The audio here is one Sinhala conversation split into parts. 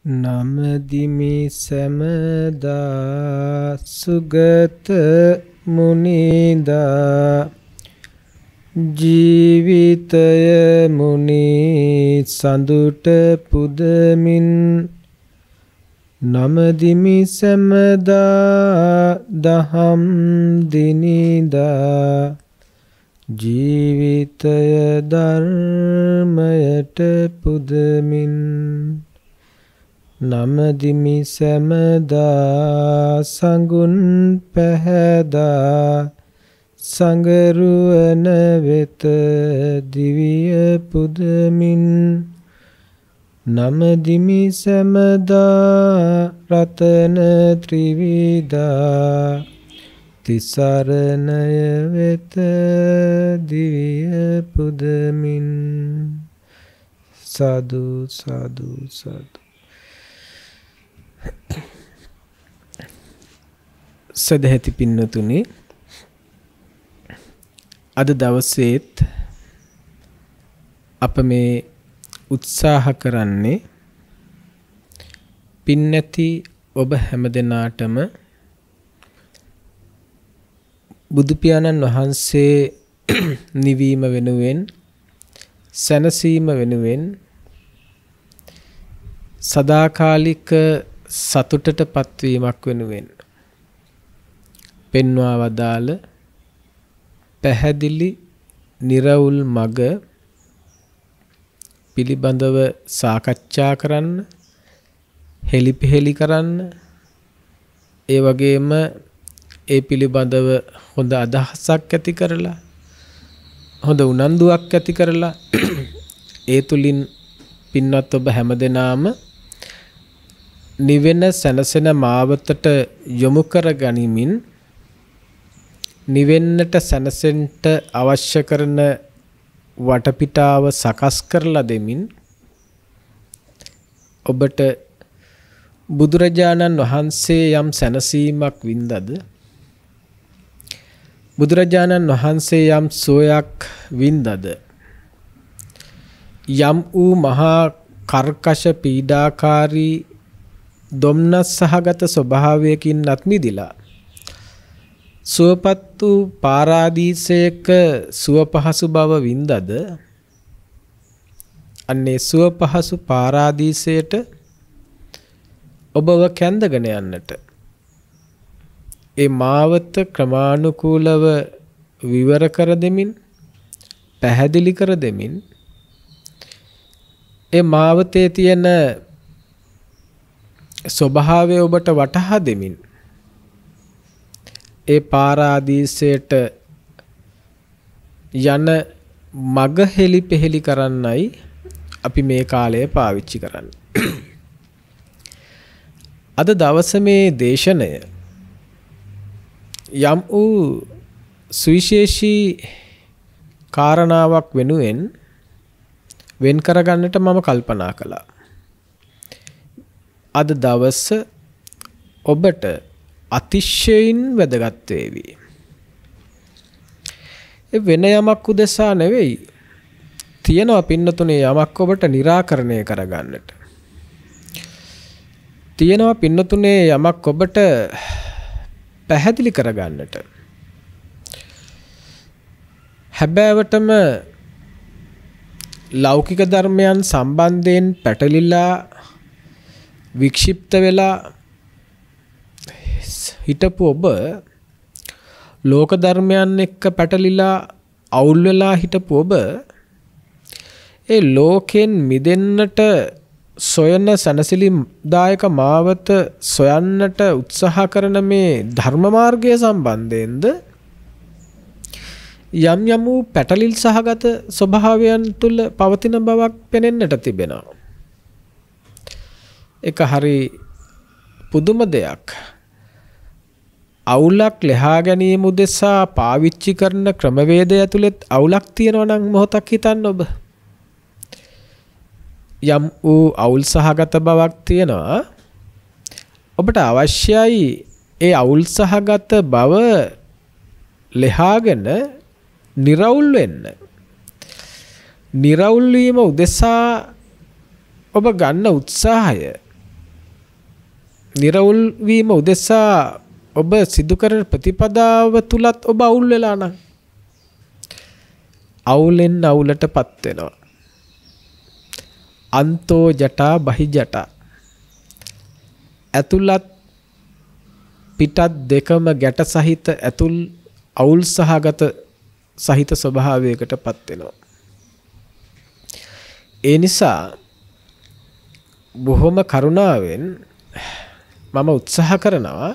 නමදිමි සැමදා සුගත මුනිදා ජීවිතය මුනි සඳුට පුදමින් නමදිමි සැමදා දහම් දිනිදා ජීවිතය ධර්මයට පුදමින් නමදිමි සැමදා සඟුන් පැහැදා සංගරුවන වෙත දිවිය පුදමින් නමදිමි සැමදා රතන ත්‍රිවිධා තිසරණය වෙත දිවිය පුදමින් සාදු සාදු සාදු. සදහැති පින්නතුනි, අද දවසේත් අප මේ උත්සාහ කරන්නේ පින්නැති ඔබ හැමදෙනාටම බුදු පියාණන් වහන්සේ නිවීම වෙනුවෙන් සැනසීම වෙනුවෙන් සදාකාලික සතුටට පත්වීමක් වෙනුවෙන් පෙන්වා වදාළ පැහැදිලි නිර්වුල් මග පිළිබඳව සාකච්ඡා කරන්න, හෙලිපෙහෙලි කරන්න, ඒ වගේම ඒ පිළිබඳව හොඳ අදහසක් ඇති කරලා, හොඳ උනන්දුවක් ඇති කරලා ඒ තුලින් පින්වත් ඔබ හැමදෙනාම නිවෙන සැනසෙන මාවතට යොමු කර ගනිමින් නිවෙන්නට සැනසෙන්නට අවශ්‍ය කරන වටපිටාව සකස් කරලා දෙමින් ඔබට බුදුරජාණන් වහන්සේ යම් සැනසීමක් වින්දද, බුදුරජාණන් වහන්සේ යම් සෝයක් වින්දද, යම් වූ මහා කර්කශ පීඩාකාරී දොම්නස් සහගත ස්වභාවයකින් අත්මිදිලා සුවපත් වූ පාරාදීසයක සුව පහසු බව වින්දද, අන්නේ සුව පහසු පාරාදීසයට ඔබව කැඳගෙන යන්නට ඒ මාවත ක්‍රමානුකූලව විවර කර දෙමින්, පැහැදිලි කර දෙමින්, ඒ මාවතේ තියෙන ස්වභාවය ඔබට වටහා දෙමින් ඒ පාරාදීසයට යන මග හෙලි පෙහෙලි කරන්නයි අපි මේ කාලය පාවිච්චි කරන්නේ. අද දවස මේ දේශනය යම් වූ සුවිශේෂී කාරණාවක් වෙනුවෙන් වෙන් කරගන්නට මම කල්පනා කළා. අද දවස ඔබට අතිශයින් වැදගත් වේවි. ඒ වෙන යමක් උදෙසා නෙවෙයි, තියෙනවා පින්නතුනේ යමක් ඔබට निराකරණය කරගන්නට. තියෙනවා පින්නතුනේ යමක් ඔබට පැහැදිලි කරගන්නට. හැබෑවටම ලෞකික ධර්මයන් සම්බන්ධයෙන් පැටලිලා වික්ෂිප්ත වෙලා හිටපු ඔබ ලෝක ධර්මයන් එක්ක පැටලිලා අවුල් වෙලා හිටපු ඔබ ඒ ලෝකෙන් මිදෙන්නට සොයන සනසිලිදායක මාවත සොයන්නට උත්සාහ කරන මේ ධර්ම මාර්ගය සම්බන්ධයෙන්ද යම් යම් වූ පැටලිල් සහගත ස්වභාවයන් තුල පවතින බවක් පෙනෙන්නට තිබෙනවා. ඒක හරි පුදුම දෙයක්. අවුලක් ලෙහා ගැනීම උදෙසා පාවිච්චි කරන ක්‍රමවේදය ඇතුළත් අවුලක් තියෙනවා නම් මොහොතක් හිතන්න ඔබ. යම් වූ අවුල් සහගත බවක් තියෙනවා. ඔබට අවශ්‍යයි ඒ අවුල් සහගත බව ලෙහාගෙන නිරවුල් වෙන්න. නිරවුල් වීම උදෙසා ඔබ ගන්න උත්සාහය නිර්වුල් වීම උදෙසා ඔබ සිදු කරන ප්‍රතිපදාව තුලත් ඔබ අවුල් වෙලා නම් අවුලෙන් අවුලටපත් වෙනවා. අන්තෝ ජටා බහි ජටා. ඇතුළත් පිටත් දෙකම ගැට සහිත ඇතුල් අවුල් සහගත සහිත ස්වභාවයකටපත් වෙනවා. ඒ නිසා බොහොම කරුණාවෙන් මම උත්සාහ කරනවා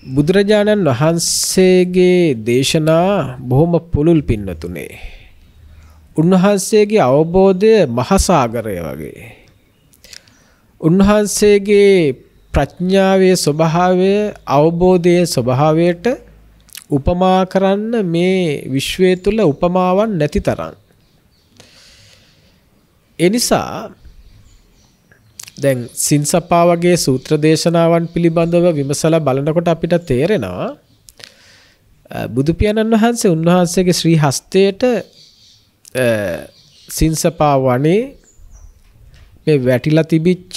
බුදුරජාණන් වහන්සේගේ දේශනා බොහොම පුළුල් පින්නතුනේ. උන්වහන්සේගේ අවබෝධය මහසાગරය වගේ. උන්වහන්සේගේ ප්‍රඥාවේ ස්වභාවය අවබෝධයේ ස්වභාවයට උපමා කරන්න මේ විශ්වය තුල උපමාවක් නැති තරම්. ඒ නිසා දැන් සින්සප්පා වගේ සූත්‍ර දේශනාවන් පිළිබඳව විමසලා බලනකොට අපිට තේරෙනවා බුදු පියාණන් වහන්සේ උන්වහන්සේගේ ශ්‍රී හස්තයට සින්සප්පා වනේ මේ වැටිලා තිබිච්ච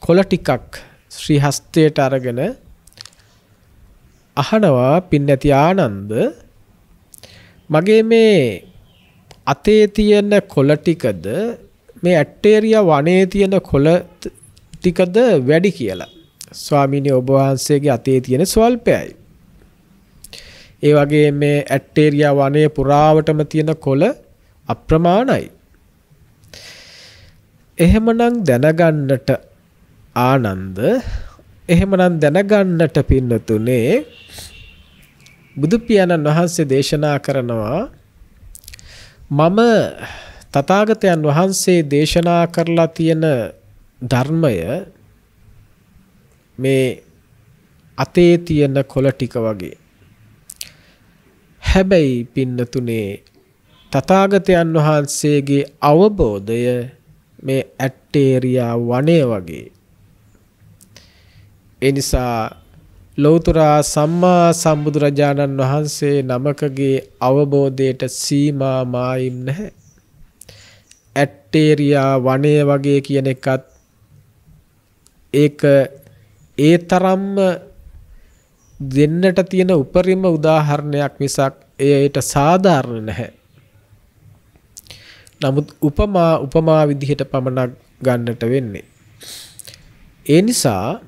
කොළ ටිකක් ශ්‍රී හස්තයට අරගෙන අහනවා පින්නැති ආනන්ද මගේ මේ අතේ තියෙන කොළ ටිකද මේ ඇටේරියා වනයේ තියෙන කොළ ටිකද වැඩි කියලා. ස්වාමීනි ඔබ වහන්සේගේ අතේ තියෙන ස්වල්පයයි. ඒ වගේ මේ ඇටේරියා වනයේ පුරාවටම තියෙන කොළ අප්‍රමාණයි. එහෙමනම් දැනගන්නට ආනන්ද එහෙමනම් දැනගන්නට පින්නතුනේ බුදු පියාණන් වහන්සේ දේශනා කරනවා මම තථාගතයන් වහන්සේ දේශනා කරලා තියෙන ධර්මය මේ අතේ තියෙන කොළ ටික වගේ. හැබැයි පින්නතුනේ තථාගතයන් වහන්සේගේ අවබෝධය මේ ඇටේරියා වනය වගේ. ඒ නිසා ලෞතර සම්මා සම්බුදුරජාණන් වහන්සේ නමකගේ අවබෝධයට සීමා මායිම් නැහැ. ඇටේරියා වනය වගේ කියන එකත් ඒක ඒ තරම්ම දෙන්නට තියෙන උපරිම උදාහරණයක් මිසක් එයට සාධාරණ නැහැ. නමුත් උපමා විදිහට පමණක් ගන්නට වෙන්නේ. ඒ නිසා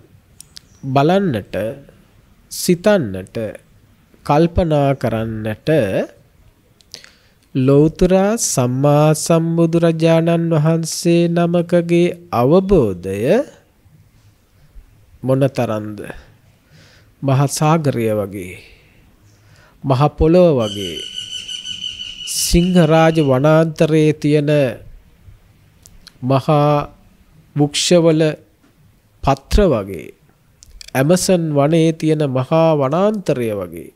බලන්නට සිතන්නට කල්පනා කරන්නට ලෞතර සම්මා සම්බුදුරජාණන් වහන්සේ නමකගේ අවබෝධය මොනතරම්ද මහ සාගරය වගේ මහ පොළොව වගේ සිංහරාජ වනාන්තරයේ තියෙන මහා වෘක්ෂවල පත්‍ර වගේ ඇමසන් වනයේ තියෙන මහා වනාන්තරය වගේ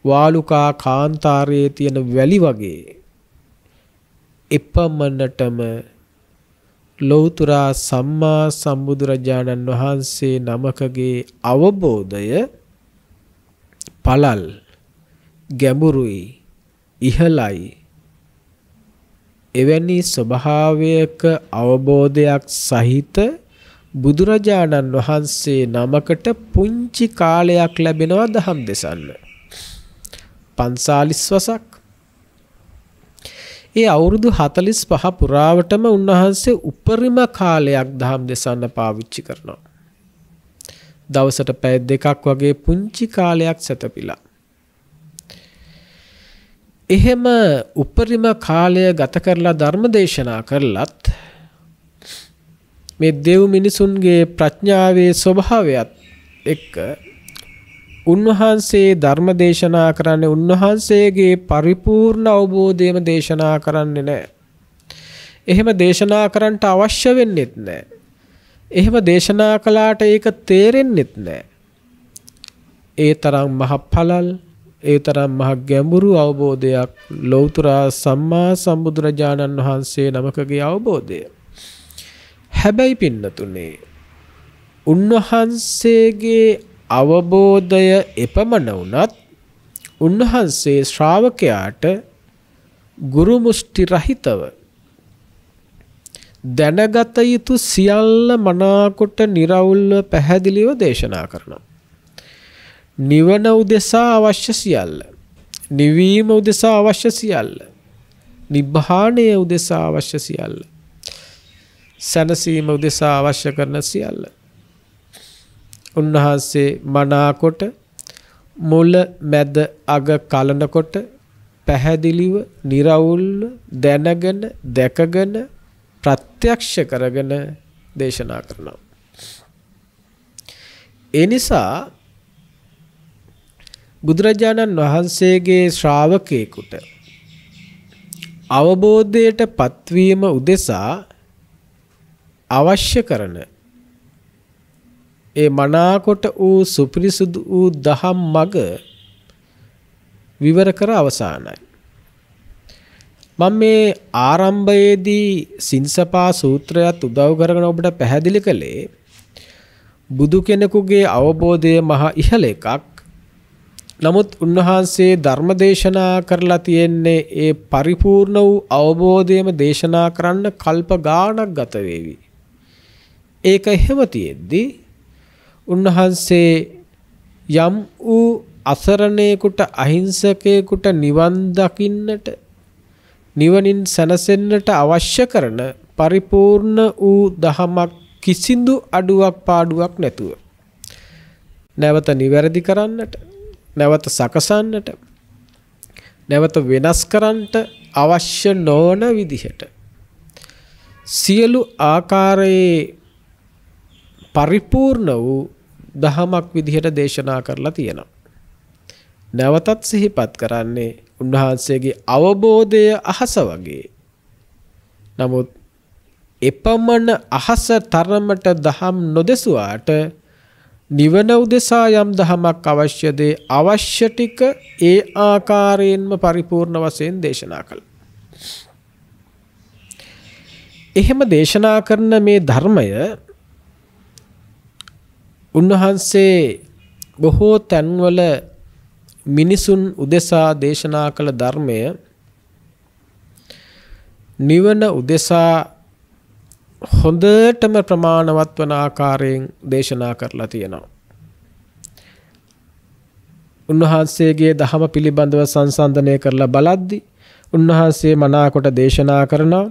වාලුකා කාන්තාරයේ තියෙන වැලි වගේ එපමණටම ලෞතර සම්මා සම්බුදුරජාණන් වහන්සේ නමකගේ අවබෝධය පළල් ගැඹුරුයි ඉහළයි. එවැනි ස්වභාවයක අවබෝධයක් සහිත බුදුරජාණන් වහන්සේ නමකට පුංචි කාලයක් ලැබෙනවා දහම් දෙසන්න. 45 වසක්. ඒ අවුරුදු 45 පුරාවටම උන්වහන්සේ උපරිම කාලයක් දහම් දෙසන්න පාවිච්චි කරනවා. දවසට පැය 2ක් වගේ පුංචි කාලයක් සැතපීලා. එහෙම උපරිම කාලය ගත කරලා ධර්ම දේශනා කරලත් මේ දෙව් මිනිසුන්ගේ ප්‍රඥාවේ ස්වභාවයත් එක්ක උන්වහන්සේ ධර්ම දේශනා කරන්නේ උන්වහන්සේගේ පරිපූර්ණ අවබෝධයම දේශනා කරන්නේ නැහැ. එහෙම දේශනා කරන්නට අවශ්‍ය වෙන්නේත් නැහැ. එහෙම දේශනා කළාට ඒක තේරෙන්නේත් නැහැ. ඒ තරම් මහ පළල් ඒ තරම් මහ ගැඹුරු අවබෝධයක් ලෞතර සම්මා සම්බුදුරජාණන් වහන්සේ නමකගේ අවබෝධය. හැබැයි පින්නතුනේ උන්වහන්සේගේ අවබෝධය එපමණ වුණත් උන්වහන්සේ ශ්‍රාවකයාට ගුරු මුෂ්ටි රහිතව දැනගත යුතු සියල්ල මනාකොට निराවුල්ව පැහැදිලිව දේශනා කරනවා. නිවන උදෙසා අවශ්‍ය සියල්ල, නිවීම උදෙසා අවශ්‍ය සියල්ල, නිබ්බාණය උදෙසා අවශ්‍ය සියල්ල, සැනසීම උදෙසා අවශ්‍ය කරන සියල්ල උන්වහන්සේ මනාකොට මුල මැද අග කලනකොට පැහැදිලිව निराවුල්ව දැනගෙන දැකගෙන ප්‍රත්‍යක්ෂ කරගෙන දේශනා කරනවා. ඒ නිසා බුදුරජාණන් වහන්සේගේ ශ්‍රාවකයෙකුට අවබෝධයට පත්වීම උදෙසා අවශ්‍ය කරන ඒ මනාකොට වූ සුපිරිසුදු වූ දහම් මඟ විවර කර අවසానයි. මම මේ ආරම්භයේදී සින්සපා සූත්‍රයත් උදව් කරගෙන ඔබට පැහැදිලි කළේ බුදු කෙනෙකුගේ අවබෝධය මහා ඉහළ එකක්. නමුත් උන්වහන්සේ ධර්ම දේශනා කරලා තියෙන්නේ ඒ පරිපූර්ණ වූ අවබෝධයම දේශනා කරන්න කල්ප ගාණක් ගත වේවි. ඒක එහෙම තියෙද්දී උන්වහන්සේ යම් වූ අසරණේකට අහිංසකේකට නිවන් දකින්නට නිවනින් සැනසෙන්නට අවශ්‍ය කරන පරිපූර්ණ වූ දහමක් කිසිදු අඩුවක් පාඩුවක් නැතුව නැවත නිවැරදි කරන්නට, නැවත සකසන්නට, නැවත වෙනස් කරන්නට අවශ්‍ය නොවන විදිහට සියලු ආකාරයේ පරිපූර්ණ වූ දහමක් විදිහට දේශනා කරලා තියෙනවා. නැවතත් සිහිපත් කරන්නේ උන්වහන්සේගේ අවබෝධය අහස වගේ. නමුත් එපමණ අහස තරමට දහම් නොදෙසුවාට නිවන උදෙසා යම් දහමක් අවශ්‍යද අවශ්‍ය ටික ඒ ආකාරයෙන්ම පරිපූර්ණ වශයෙන් දේශනා කළා. එහෙම දේශනා කරන මේ ධර්මය උන්වහන්සේ බොහෝ තැන්වල මිනිසුන් උදෙසා දේශනා කළ ධර්මය නිවන උදෙසා හොඳටම ප්‍රමාණවත් වන ආකාරයෙන් දේශනා කරලා තියෙනවා. උන්වහන්සේගේ දහම පිළිබඳව සංසන්දනය කරලා බලද්දී උන්වහන්සේ මනාකොට දේශනා කරනවා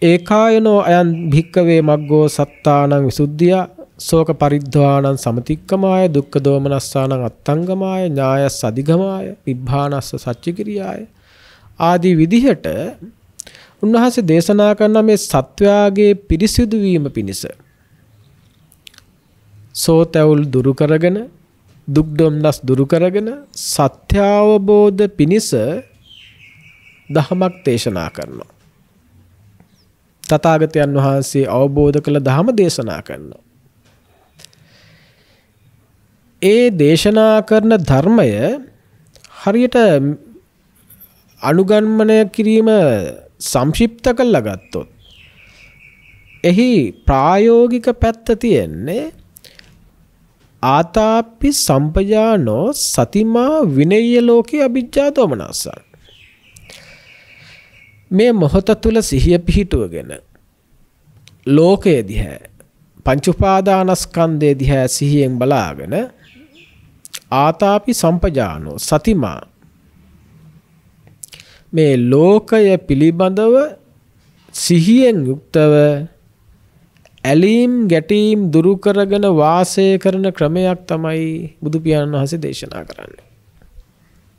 ඒකායනෝ අයං භික්කවේ මග්ගෝ සත්තානං විසුද්ධිය සෝක පරිද්ධානං සමතික්කමාය දුක්ඛ දෝමනස්සානං අත්තංගමාය ඥායස් අධිගමාය නිබ්බානස්ස සච්චිකිරියාය ආදී විදිහට උන්වහන්සේ දේශනා කරන මේ සත්වයාගේ පිරිසිදු වීම පිණිස සෝතැවුල් දුරු කරගෙන දුක් දුම්නස් දුරු කරගෙන සත්‍ය අවබෝධ පිණිස දහමක් දේශනා කරනවා. තථාගතයන් වහන්සේ අවබෝධ කළ දහම දේශනා කරනවා. ඒ දේශනා කරන ධර්මය හරියට අනුගමනය කිරීම සංක්ෂිප්ත කරලා ගත්තොත් එහි ප්‍රායෝගික පැත්ත තියෙන්නේ ආතාපි සම්පජානෝ සතිමා විනය්‍ය ලෝකේ අභිජ්ජා දෝමනස්සං. මේ මොහොත තුල සිහිය පිහිටුවගෙන ලෝකයේ දිහා පංච උපාදානස්කන්ධයේ දිහා සිහියෙන් බලාගෙන ආතාපි සම්පජානෝ සතිමා මේ ලෝකය පිළිබඳව සිහියෙන් යුක්තව ඇලීම් ගැටීම් දුරු කරගෙන වාසය කරන ක්‍රමයක් තමයි බුදු පියාණන් වහන්සේ දේශනා කරන්නේ.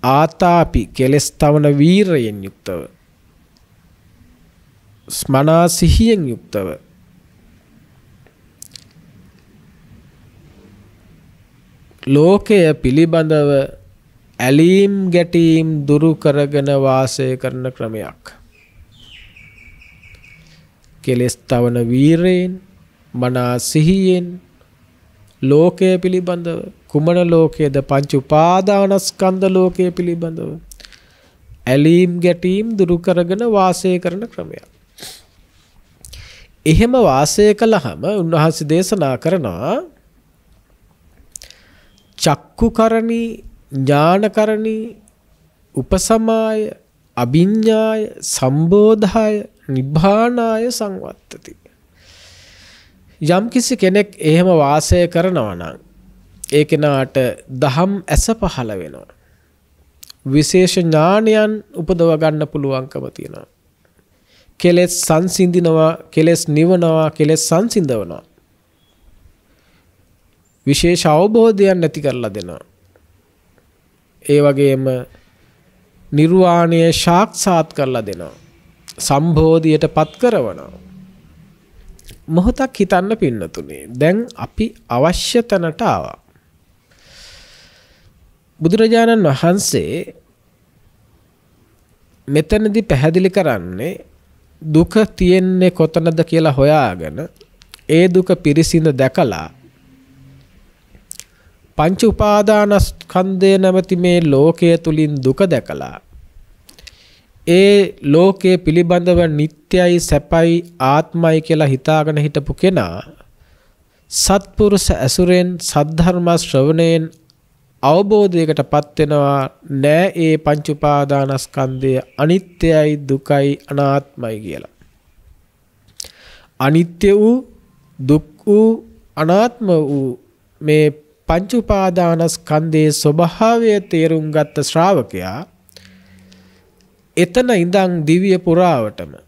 ආතාපි කෙලස් තවන වීරයෙන් යුක්තව ස්මනා සිහියෙන් යුක්තව ලෝකය පිළිබඳව ඇලීම් ගැටීම් දුරු කරගෙන වාසය කරන ක්‍රමයක්. කෙලස් තවන වීරයෙන් මනා සිහියෙන් ලෝකය පිළිබඳව කුමන ලෝකයේද පංච උපාදානස්කන්ධ ලෝකය පිළිබඳව ඇලීම් ගැටීම් දුරු කරගෙන වාසය කරන ක්‍රමයක්. එහෙම වාසය කළාම උන්වහන්සේ දේශනා කරනවා චක්කුකරණී ඥානකරණී උපසමාය අභිඤ්ඤාය සම්බෝධාය නිබ්බානාය සංවත්තති. යම් කිසි කෙනෙක් එහෙම වාසය කරනවා නම් ඒ කෙනාට දහම් ඇස පහළ වෙනවා. විශේෂ ඥානයන් උපදව ගන්න පුළුවන්කම තියෙනවා. කෙලෙස් සංසිඳිනවා, කෙලෙස් නිවනවා, කෙලෙස් සංසිඳවනවා. විශේෂ අවබෝධයක් නැති කරලා දෙනවා. ඒ වගේම නිර්වාණය සාක්ෂාත් කරලා දෙනවා. සම්බෝධියට පත් කරනවා. මොහොතක් හිතන්න පින්නතුනේ. දැන් අපි අවශ්‍ය තැනට ආවා. බුදුරජාණන් වහන්සේ මෙතනදී පැහැදිලි කරන්නේ දුක තියෙන්නේ කොතනද කියලා හොයාගෙන ඒ දුක පිරිසිඳ දැකලා පංච උපාදානස්කන්ධය නැමැති මේ ලෝකයේ තුලින් දුක දැකලා ඒ ලෝකයේ පිළිබඳව නිට්ටයයි සැපයි ආත්මයි කියලා හිතාගෙන හිටපු කෙනා සත්පුරුෂ ඇසුරෙන් සද්ධර්ම ශ්‍රවණයෙන් අවබෝධයකට පත් වෙනවා නෑ ඒ පංච උපාදානස්කන්ධය අනිත්‍යයි දුකයි අනාත්මයි කියලා. අනිත්‍ය වූ දුක් වූ අනාත්ම වූ මේ පංච උපාදානස්කන්ධයේ ස්වභාවය තේරුම් ගත්ත ශ්‍රාවකයා එතන ඉඳන් දිව්‍ය පුරාවටම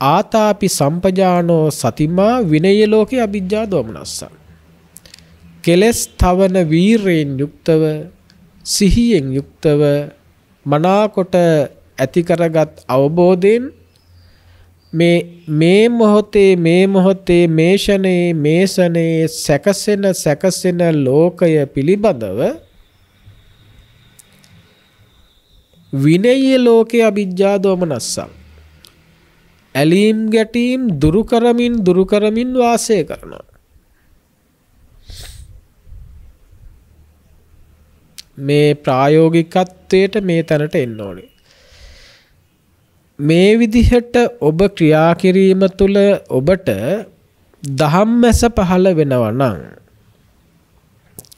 ආතාපි සම්පජානෝ සතිමා විනය ලෝකේ අවිජ්ජා දෝමනස්ස. කෙලස් තවන වීරයෙන් යුක්තව සිහියෙන් යුක්තව මනාකොට ඇති කරගත් අවබෝධයෙන් මේ මොහොතේ මේ ෂනේ සැකසෙන ලෝකය පිළිබඳව විනය ලෝකේ අවිජ්ජා දෝමනස්ස. ඇලීම් ගැටීම් දුරු කරමින් වාසය කරනවා. මේ ප්‍රායෝගිකත්වයට මේ තැනට එන්න ඕනේ. මේ විදිහට ඔබ ක්‍රියා කිරීම තුළ ඔබට ධම්මස පහළ වෙනවා නම්,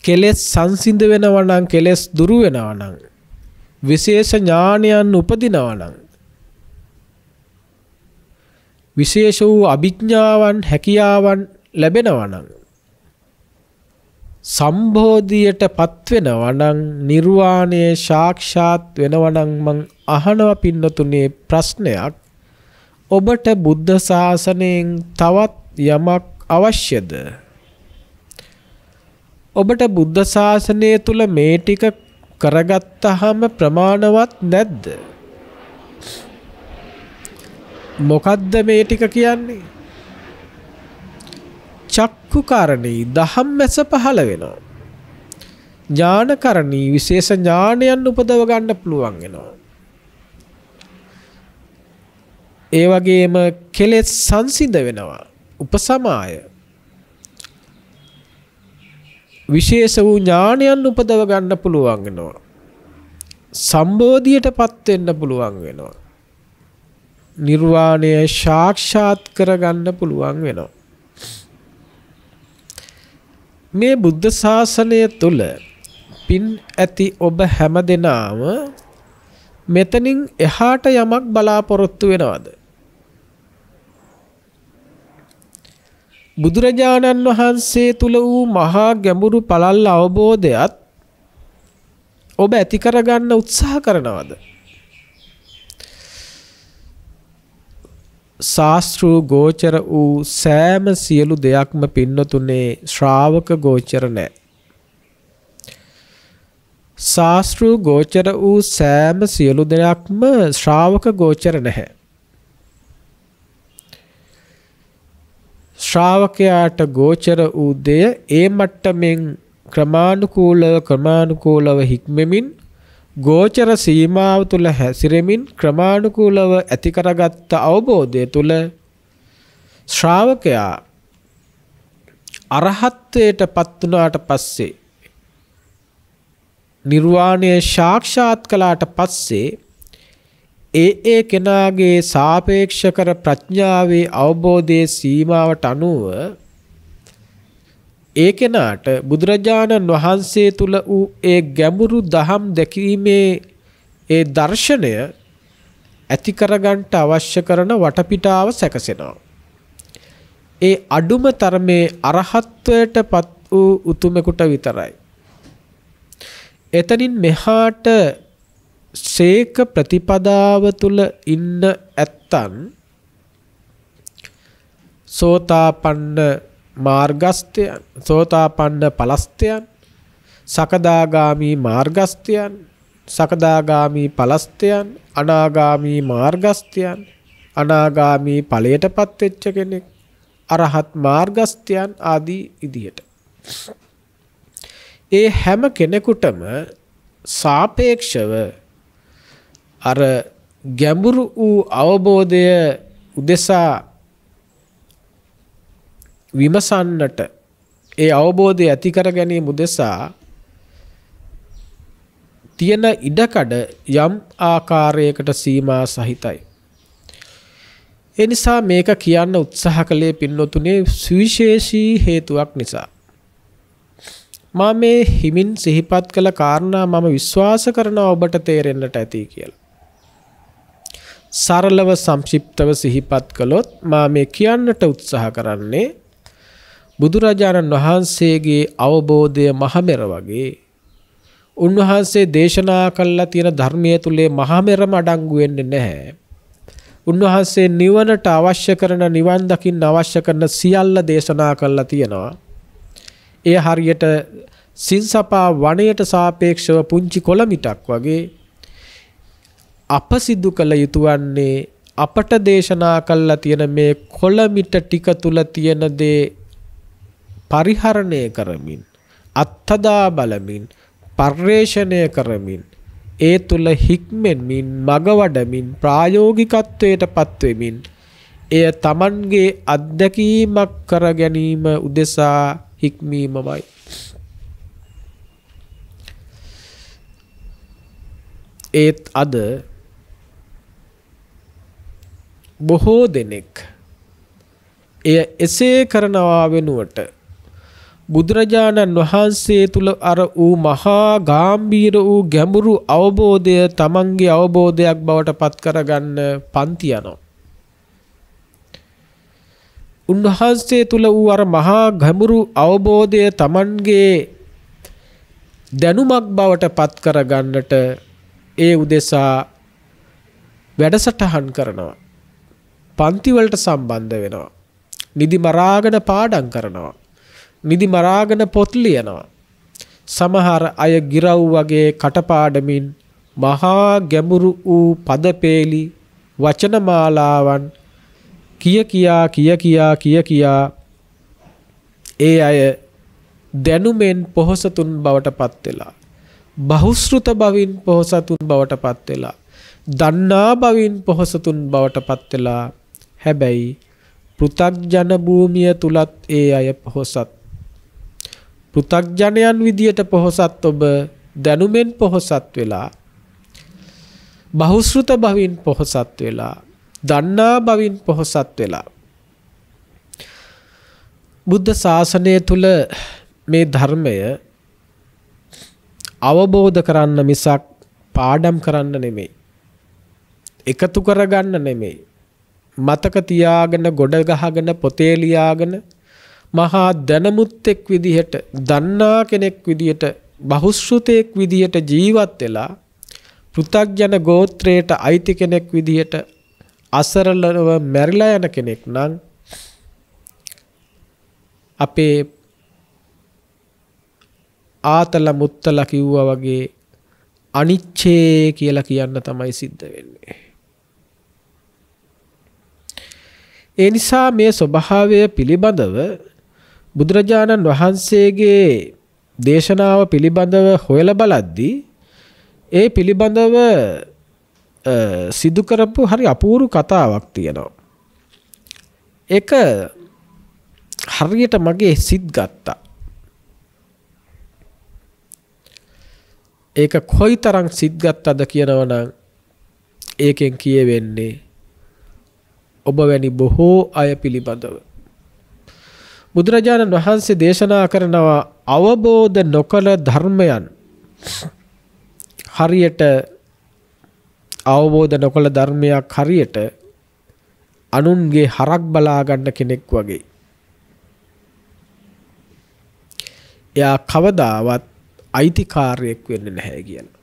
කෙලෙස් සංසිඳ වෙනවා නම්, කෙලෙස් දුරු වෙනවා නම්, විශේෂ ඥානයන් උපදිනවා නම්, විශේෂ වූ අභිඥාවන් හැකියාවන් ලැබෙනවා නම්, සම්බෝධියට පත් වෙනවා නම්, නිර්වාණය සාක්ෂාත් වෙනවා නම් මං අහනවා පින්නතුනේ ප්‍රශ්නයක්. ඔබට බුද්ධ ශාසනයෙන් තවත් යමක් අවශ්‍යද? ඔබට බුද්ධ ශාසනය තුල මේ ටික කරගත්තාම ප්‍රමාණවත් නැද්ද? මොකද්ද මේ ටික කියන්නේ? චක්කුකරණී ධම්මස පහළ වෙනවා. ඥානකරණී විශේෂ ඥානයන් උපදව ගන්න පුළුවන් වෙනවා. ඒ වගේම කෙලෙස් සංසිඳ වෙනවා. උපසමාය විශේෂ වූ ඥානයන් උපදව ගන්න පුළුවන් වෙනවා. සම්බෝධියට පත් වෙන්න පුළුවන් වෙනවා. නිර්වාණය සාක්ෂාත් කරගන්න පුළුවන් වෙනවා. මේ බුද්ධ ශාසනය තුල පින් ඇති ඔබ හැමදෙනාම මෙතනින් එහාට යමක් බලාපොරොත්තු වෙනවද? බුදුරජාණන් වහන්සේ තුල වූ මහා ගැඹුරු පළල් අවබෝධයත් ඔබ ඇති කරගන්න උත්සාහ කරනවද? ශාස්ත්‍රු ගෝචර වූ සෑම සියලු දෙයක්ම පින්නතුනේ ශ්‍රාවක ගෝචර නැහැ. ශාස්ත්‍රු ගෝචර වූ සෑම සියලු දෙයක්ම ශ්‍රාවක ගෝචර නැහැ. ශ්‍රාවකයාට ගෝචර වූ දෙය ඒ මට්ටමින් ක්‍රමානුකූලව හික්මෙමින් ගෝචර සීමාව තුල හැසිරෙමින් ක්‍රමානුකූලව ඇති කරගත් අවබෝධය තුල ශ්‍රාවකයා අරහත්ත්වයට පත් වුණාට පස්සේ, නිර්වාණය සාක්ෂාත් කළාට පස්සේ ඒ කෙනාගේ සාපේක්ෂ කර ප්‍රඥාවේ අවබෝධයේ සීමාවට අනුව ඒ කෙනාට බුදුරජාණන් වහන්සේ තුල වූ ඒ ගැඹුරු දහම් දැකීමේ ඒ දර්ශනය ඇති කරගන්න අවශ්‍ය කරන වටපිටාව සැකසෙනවා. ඒ අඩුම තරමේ අරහත්වයටපත් වූ උතුමෙකුට විතරයි. එතනින් මෙහාට සේක ප්‍රතිපදාව තුල ඉන්න ඇත්තන් සෝතාපන්න මාර්ගස්තයන්, සෝතාපන්න පලස්තයන්, සකදාගාමි මාර්ගස්තයන්, සකදාගාමි පලස්තයන්, අනාගාමි මාර්ගස්තයන්, අනාගාමි ඵලයටපත් වෙච්ච කෙනෙක්, අරහත් මාර්ගස්තයන් ආදී විදියට ඒ හැම කෙනෙකුටම සාපේක්ෂව අර ගැඹුරු වූ අවබෝධය උදෙසා විමසන්නට, ඒ අවබෝධය ඇති කර ගැනීම උදෙසා තියෙන ඉඩකඩ යම් ආකාරයකට සීමා සහිතයි. ඒ නිසා මේක කියන්න උත්සාහ කළේ පින්නතුනේ සුවිශේෂී හේතුවක් නිසා. මම මේ හිමින් සිහිපත් කළ කාරණා මම විශ්වාස කරනවා ඔබට තේරෙන්නට ඇති කියලා. සරලව සංක්ෂිප්තව සිහිපත් කළොත් මම මේ කියන්නට උත්සාහ කරන්නේ බුදුරජාණන් වහන්සේගේ අවබෝධය මහමෙර වගේ උන්වහන්සේ දේශනා කළා තියෙන ධර්මයේ තුලේ මහමෙරම අඩංගු වෙන්නේ නැහැ. උන්වහන්සේ නිවනට අවශ්‍ය කරන, නිවන් දකින්න අවශ්‍ය කරන සියල්ල දේශනා කළා තියෙනවා. ඒ හරියට සින්සපා වනයේට සාපේක්ෂව පුංචි කොළමිටක් වගේ අප සිදු කළ යුතු වන්නේ අපට දේශනා කළා තියෙන මේ කොළමිට ටික තුල තියෙන දේ පරිහරණය කරමින්, අත්හදා බලමින්, පර්යේෂණය කරමින්, ඒ තුල හික්මෙමින්, මග වඩමින්, ප්‍රායෝගිකත්වයට පත්වෙමින් එය Tamanගේ අත්දැකීමක් කර ගැනීම උදෙසා හික්මීමමයි. ඒත් අද බොහෝ දෙනෙක් එය එසේ කරනවා වෙනුවට බුදුරජාණන් වහන්සේ තුල අර වූ මහා ගාම්භීර වූ ගැඹුරු අවබෝධය තමන්ගේ අවබෝධයක් බවට පත් කරගන්න පන්ති යනවා. උන්වහන්සේ තුල වූ අර මහා ගැඹුරු අවබෝධය තමන්ගේ දැනුමක් බවට පත් කරගන්නට ඒ උදෙසා වැඩසටහන් කරනවා. පන්ති වලට සම්බන්ධ වෙනවා. නිදි මරාගෙන පාඩම් කරනවා. නිදි මරාගෙන පොත් ලියනවා. සමහර අය ගිරව් වගේ කටපාඩමින් මහා ගැඹුරු වූ පදපේලි වචනමාලාවන් කියා ඒ අය දැනුමෙන් පොහොසතුන් බවට පත් වෙලා, බහුශ්‍රුත බවින් පොහොසතුන් බවට පත් වෙලා, දන්නා බවින් පොහොසතුන් බවට පත් වෙලා, හැබැයි පෘථග්ජන භූමිය තුලත් ඒ අය පොහොසත්. පෘථග්ජනයන් විදියට පොහොසත් ඔබ දැනුමෙන් පොහොසත් වෙලා, බහුශ්‍රුත බවින් පොහොසත් වෙලා, දන්නා බවින් පොහොසත් වෙලා බුද්ධ ශාසනය තුල මේ ධර්මය අවබෝධ කරන්න මිසක් පාඩම් කරන්න නෙමෙයි, එකතු කරගන්න නෙමෙයි, මතක තියාගෙන ගොඩ ගහගෙන පොතේ ලියාගෙන මහා දැනුමුත්තෙක් විදිහට, දන්නා කෙනෙක් විදිහට, බහුශ්‍රුතෙක් විදිහට ජීවත් වෙලා පෘථග්ජන ගෝත්‍රයට අයිති කෙනෙක් විදිහට අසරලව මැරිලා යන කෙනෙක් නම් අපේ ආතල මුත්තල කිව්වා වගේ අනිච්චේ කියලා කියන්න තමයි සිද්ධ වෙන්නේ. ඒ නිසා මේ ස්වභාවය පිළිබඳව බුදුරජාණන් වහන්සේගේ දේශනාව පිළිබඳව හොයලා බලද්දී ඒ පිළිබඳව සිදු කරපු හරි අපූර්ව කතාවක් තියෙනවා. ඒක හරියට මගේ සිත් ගත්තා. ඒක කොයිතරම් සිත් ගත්තද කියනවනම් ඒකෙන් කියවෙන්නේ ඔබ වැනි බොහෝ අය පිළිබඳව. බුදුරජාණන් වහන්සේ දේශනා කරනවා අවබෝධ නොකළ ධර්මයන් හරියට අවබෝධ නොකළ ධර්මයක් හරියට අනුන්ගේ හරක් බලා ගන්න කෙනෙක් වගේ. එයා කවදාවත් අයිතිකාරයෙක් වෙන්නේ නැහැ කියලා.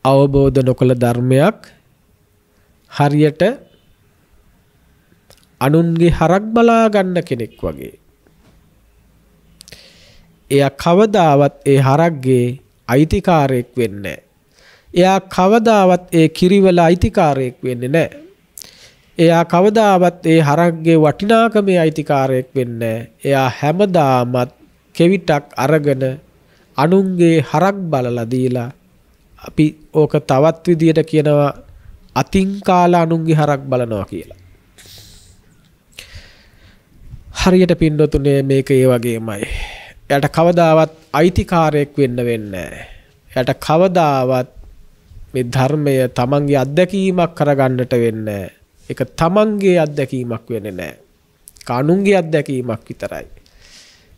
අවබෝධ නොකළ ධර්මයක් හරියට අනුන්ගේ හරක් බලා ගන්න කෙනෙක් වගේ. එයා කවදාවත් ඒ හරක්ගේ අයිතිකාරයෙක් වෙන්නේ නැහැ. එයා කවදාවත් ඒ කිරිවල අයිතිකාරයෙක් වෙන්නේ නැහැ. එයා කවදාවත් ඒ හරක්ගේ වටිනාකමේ අයිතිකාරයෙක් වෙන්නේ නැහැ. එයා හැමදාමත් කෙවිතක් අරගෙන අනුන්ගේ හරක් බලලා දීලා අපි ඕක තවත් විදියට කියනවා අතින් කාලා අනුන්ගේ හරක් බලනවා කියලා. හරියට පින්නතුනේ මේක ඒ වගේමයි. එයාට කවදාවත් අයිතිකාරයෙක් වෙන්න වෙන්නේ නැහැ. එයාට කවදාවත් මේ ධර්මය තමන්ගේ අත්දැකීමක් කරගන්නට වෙන්නේ නැහැ. ඒක තමන්ගේ අත්දැකීමක් වෙන්නේ නැහැ. කානුන්ගේ අත්දැකීමක් විතරයි.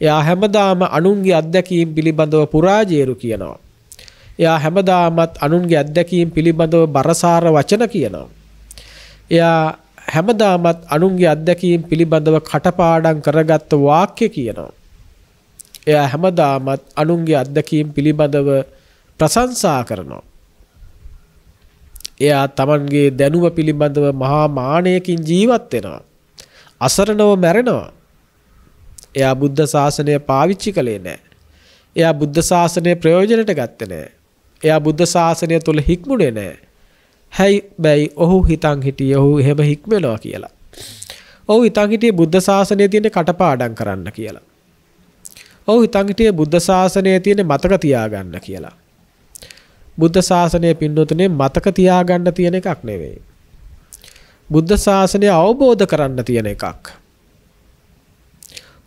එයා හැමදාම අනුන්ගේ අත්දැකීම් පිළිබඳව පුරාජේරු කියනවා. එයා හැමදාමත් අනුන්ගේ අත්දැකීම් පිළිබඳව බරසාර වචන කියනවා. එයා හැමදාමත් අනුන්ගේ අත්දැකීම් පිළිබඳව කටපාඩම් කරගත්ත වාක්‍ය කියනවා. එයා හැමදාමත් අනුන්ගේ අත්දැකීම් පිළිබඳව ප්‍රශංසා කරනවා. එයා තමන්ගේ දැනුම පිළිබඳව මහා මානයකින් ජීවත් වෙනවා. අසරණව මැරෙනවා. එයා බුද්ධ ශාසනය පාවිච්චි කළේ නැහැ. එයා බුද්ධ ශාසනය ප්‍රයෝජනට ගත්තේ නැහැ. එයා බුද්ධ ශාසනය තුල හික්මුනේ නැහැ. හැබැයි ඔහු හිතන් හිටියේ ඔහු එහෙම හික්මනවා කියලා. ඔහු හිතන් හිටියේ බුද්ධ ශාසනයේ තියෙන කටපාඩම් කරන්න කියලා. ඔහු හිතන් හිටියේ බුද්ධ ශාසනයේ තියෙන මතක තියාගන්න කියලා. බුද්ධ ශාසනය පින්නතුනේ මතක තියාගන්න තියෙන එකක් නෙවෙයි. බුද්ධ ශාසනය අවබෝධ කරන්න තියෙන එකක්.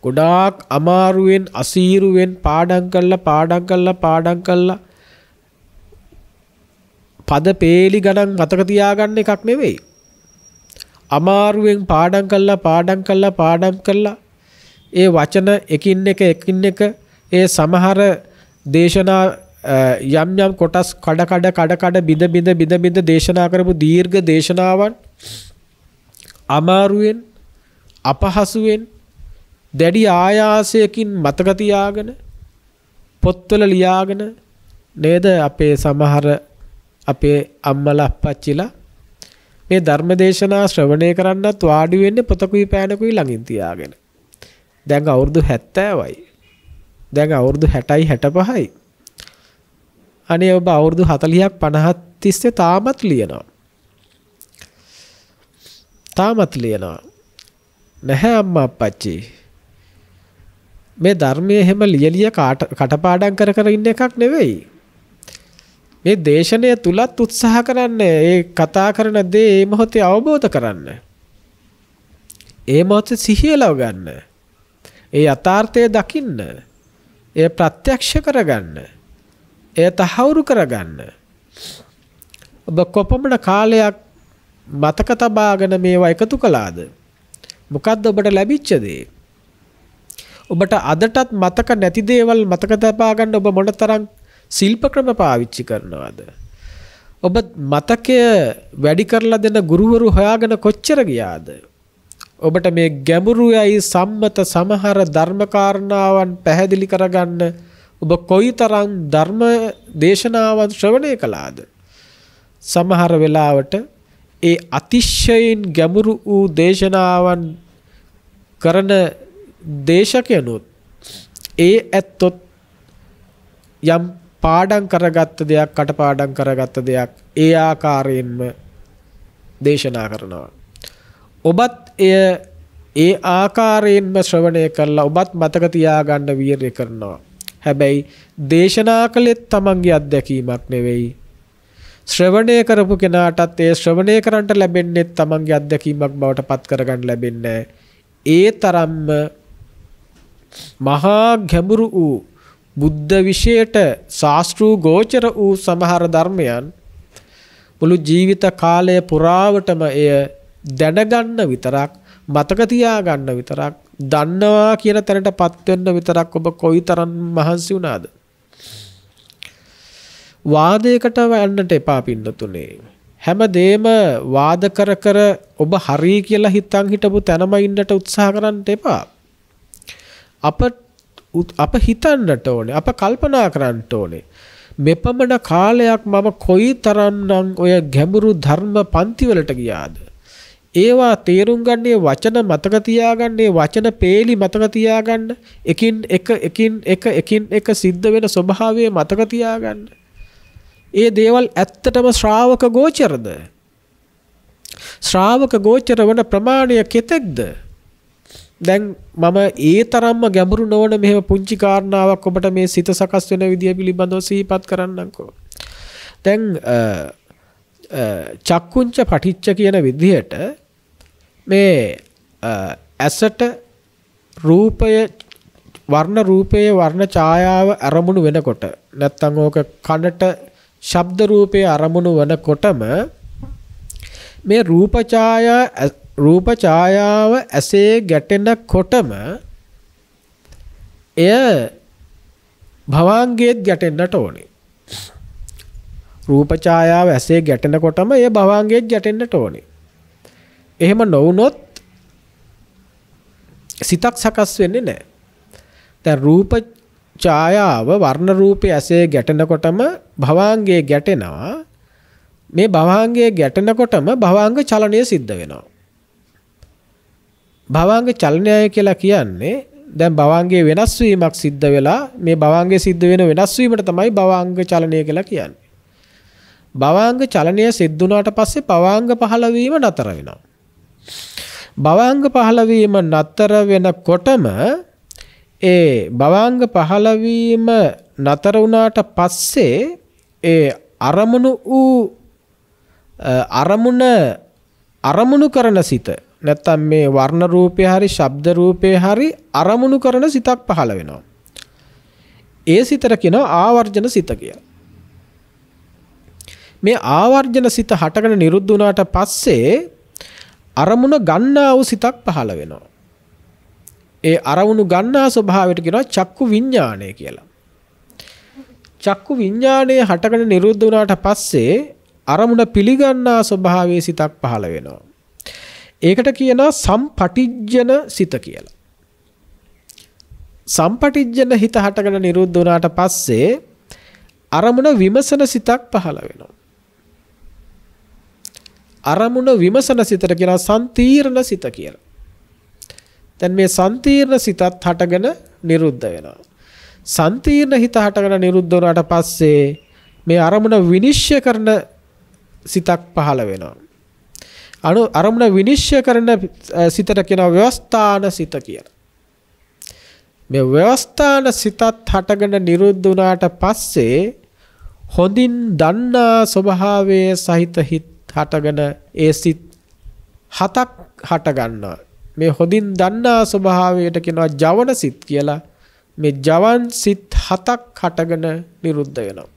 ගොඩාක් අමාරුවෙන් අසීරුවෙන් පාඩම් කළා පද පේලි ගණන් මතක තියාගන්න එකක් නෙවෙයි. අමාරුවෙන් පාඩම් කළා ඒ වචන එකින් එක ඒ සමහර දේශනා යම් කොටස් කඩ බිඳ දේශනා කරපු දීර්ඝ දේශනාවන් අමාරුවෙන් අපහසුවෙන් දැඩි ආයාසයකින් මතක තියාගෙන පොත්වල ලියාගෙන නේද අපේ අම්මලා අප්පච්චිලා මේ ධර්ම දේශනා ශ්‍රවණය කරන්නත් වාඩි වෙන්නේ පොතකුයි පෑනකුයි ළඟින් තියාගෙන. දැන් අවුරුදු 70යි. දැන් අවුරුදු 60යි 65යි. අනේ ඔබ අවුරුදු 40ක් 50ක් තිස්සේ තාමත් ලියනවා. නැහැ අම්මා අප්පච්චි. මේ ධර්මයේ හැම ලියලිය කටපාඩම් කර ඉන්න එකක් නෙවෙයි. මේ දේශනය තුලත් උත්සාහ කරන්න ඒ කතා කරන දේ මේ මොහොතේ අවබෝධ කරන්න. ඒ මොහොතේ සිහිය ලව ගන්න. ඒ යථාර්ථය දකින්න. ඒ ප්‍රත්‍යක්ෂ කරගන්න. ඒ තහවුරු කරගන්න. ඔබ කොපමණ කාලයක් මතක තබාගෙන මේවා එකතු කළාද? මොකද්ද ඔබට ලැබිච්ච දේ? ඔබට අදටත් මතක නැති දේවල් මතක තබා ගන්න ඔබ මොනතරම් ශිල්ප ක්‍රම පාවිච්චි කරනවද? ඔබ මතකය වැඩි කරලා දෙන ගුරුවරු හොයාගෙන කොච්චර ගියාද? ඔබට මේ ගැඹුරුයි සම්මත සමහර ධර්ම කාරණාවන් පැහැදිලි කරගන්න ඔබ කොයිතරම් ධර්ම දේශනාවන් ශ්‍රවණය කළාද? සමහර වෙලාවට ඒ අතිශයින් ගැඹුරු වූ දේශනාවන් කරන දේශකයනුත් ඒ ඇත්තොත් යම් පාඩම් කරගත්ත දෙයක් කටපාඩම් කරගත්ත දෙයක් ඒ ආකාරයෙන්ම දේශනා කරනවා. ඔබත් ඒ ආකාරයෙන්ම ශ්‍රවණය කරලා ඔබත් මතක තියාගන්න වීර්ය කරනවා. හැබැයි දේශනා කළෙත් තමන්ගේ අත්දැකීමක් නෙවෙයි. ශ්‍රවණය කරපු කෙනාටත් ඒ ශ්‍රවණය කරන්නට ලැබෙන්නේ තමන්ගේ අත්දැකීමක් බවට පත් කරගන්න ලැබෙන්නේ. ඒ තරම්ම මහා ගැඹුරු වූ බුද්ධ විශේෂයට ශාස්ත්‍රූ ගෝචර වූ සමහර ධර්මයන් මුළු ජීවිත කාලය පුරාවටම එය දැනගන්න විතරක් මතක තියාගන්න විතරක් දන්නවා කියන තැනටපත් වෙන්න විතරක් ඔබ කොයිතරම් මහන්සි වුණාද? වාදයකට යන්නට එපා පින්නතුනේ. හැමදේම වාද කර කර ඔබ හරි කියලා හිතන් හිටපු තැනම ඉන්නට උත්සාහ කරන්න එපා. අප හිතන්නට ඕනේ. අප කල්පනා කරන්න ඕනේ. මෙපමණ කාලයක් මම කොයිතරම්නම් ඔය ගැඹුරු ධර්ම පන්තිවලට ගියාද? ඒවා තේරුම් ගන්නේ වචන මතක තියාගන්නේ වචන පේලි මතක තියාගන්න එකින් එක සිද්ධ වෙන ස්වභාවය මතක තියාගන්න. ඒ දේවල් ඇත්තටම ශ්‍රාවක ගෝචරද? ශ්‍රාවක ගෝචර වන ප්‍රමාණය කෙතෙක්ද? දැන් මම ඒ තරම්ම ගැඹුරු නොවන මෙහෙම පුංචි කාරණාවක් ඔබට මේ සිත සකස් වෙන විදිය පිළිබඳව සිහිපත් කරන්නම්කෝ. දැන් චක්කුංච පටිච්ච කියන විදිහට මේ ඇසට රූපය වර්ණ රූපයේ වර්ණ ඡායාව අරමුණු වෙනකොට නැත්තම් ඕක කනට ශබ්ද රූපයේ අරමුණු වෙනකොටම මේ රූප ඡායාව ඇසේ ගැටෙනකොටම එය භවංගයේත් ගැටෙන්නට ඕනේ. රූප ඡායාව ඇසේ ගැටෙනකොටම එය භවංගයේත් ගැටෙන්නට ඕනේ. එහෙම නොවුනොත් සිතක් සකස් වෙන්නේ නැහැ. දැන් රූප ඡායාව වර්ණ රූපයේ ඇසේ ගැටෙනකොටම භවංගයේ ගැටෙනවා. මේ භවංගයේ ගැටෙනකොටම භවංග චලනය සිද්ධ වෙනවා. භවංග චලනය කියලා කියන්නේ දැන් භවංගයේ වෙනස් වීමක් සිද්ධ වෙලා මේ භවංගයේ සිද්ධ වෙන වෙනස් වීමට තමයි භවංග චලනය කියලා කියන්නේ. භවංග චලනය සිද්ධ වුණාට පස්සේ භවංග පහළ වීම නතර වෙනවා. භවංග පහළ වීම නතර වෙනකොටම ඒ භවංග පහළ වීම නතර වුණාට පස්සේ ඒ අරමුණු කරන සිත නැත්තම් මේ වර්ණ රූපේ හරි ශබ්ද රූපේ හරි අරමුණු කරන සිතක් පහළ වෙනවා. ඒ සිතට කියනවා ආවර්ජන සිත කියලා. මේ ආවර්ජන සිත හටගෙන නිරුද්ධ වුණාට පස්සේ අරමුණ ගන්නා වූ සිතක් පහළ වෙනවා. ඒ අරමුණු ගන්නා ස්වභාවයට කියනවා චක්කු විඥාණය කියලා. චක්කු විඥාණය හටගෙන නිරුද්ධ වුණාට පස්සේ අරමුණ පිළිගන්නා ස්වභාවයේ සිතක් පහළ වෙනවා. ඒකට කියනවා සම්පටිජ්ජන සිත කියලා. සම්පටිජ්ජන හිත හටගෙන නිරුද්ධ වුණාට පස්සේ අරමුණ විමසන සිතක් පහළ වෙනවා. අරමුණ විමසන සිතට කියනවා සම්තීර්ණ සිත කියලා. දැන් මේ සම්තීර්ණ සිතත් හටගෙන නිරුද්ධ වෙනවා. සම්තීර්ණ හිත හටගෙන නිරුද්ධ වුණාට පස්සේ මේ අරමුණ විනිශ්චය කරන සිතක් පහළ වෙනවා. අරමුණ විනිශ්චය කරන සිතට කියනවා ව්‍යවස්ථාන සිත කියලා. මේ ව්‍යවස්ථාන සිතත් හටගෙන නිරුද්ධ වුණාට පස්සේ හොඳින් දන්නා ස්වභාවයේ සහිත හිත හටගෙන ඒ සිත් හතක් හට ගන්නවා. මේ හොඳින් දන්නා ස්වභාවයට කියනවා ජවන සිත් කියලා. මේ ජවන් සිත් හතක් හටගෙන නිරුද්ධ වෙනවා.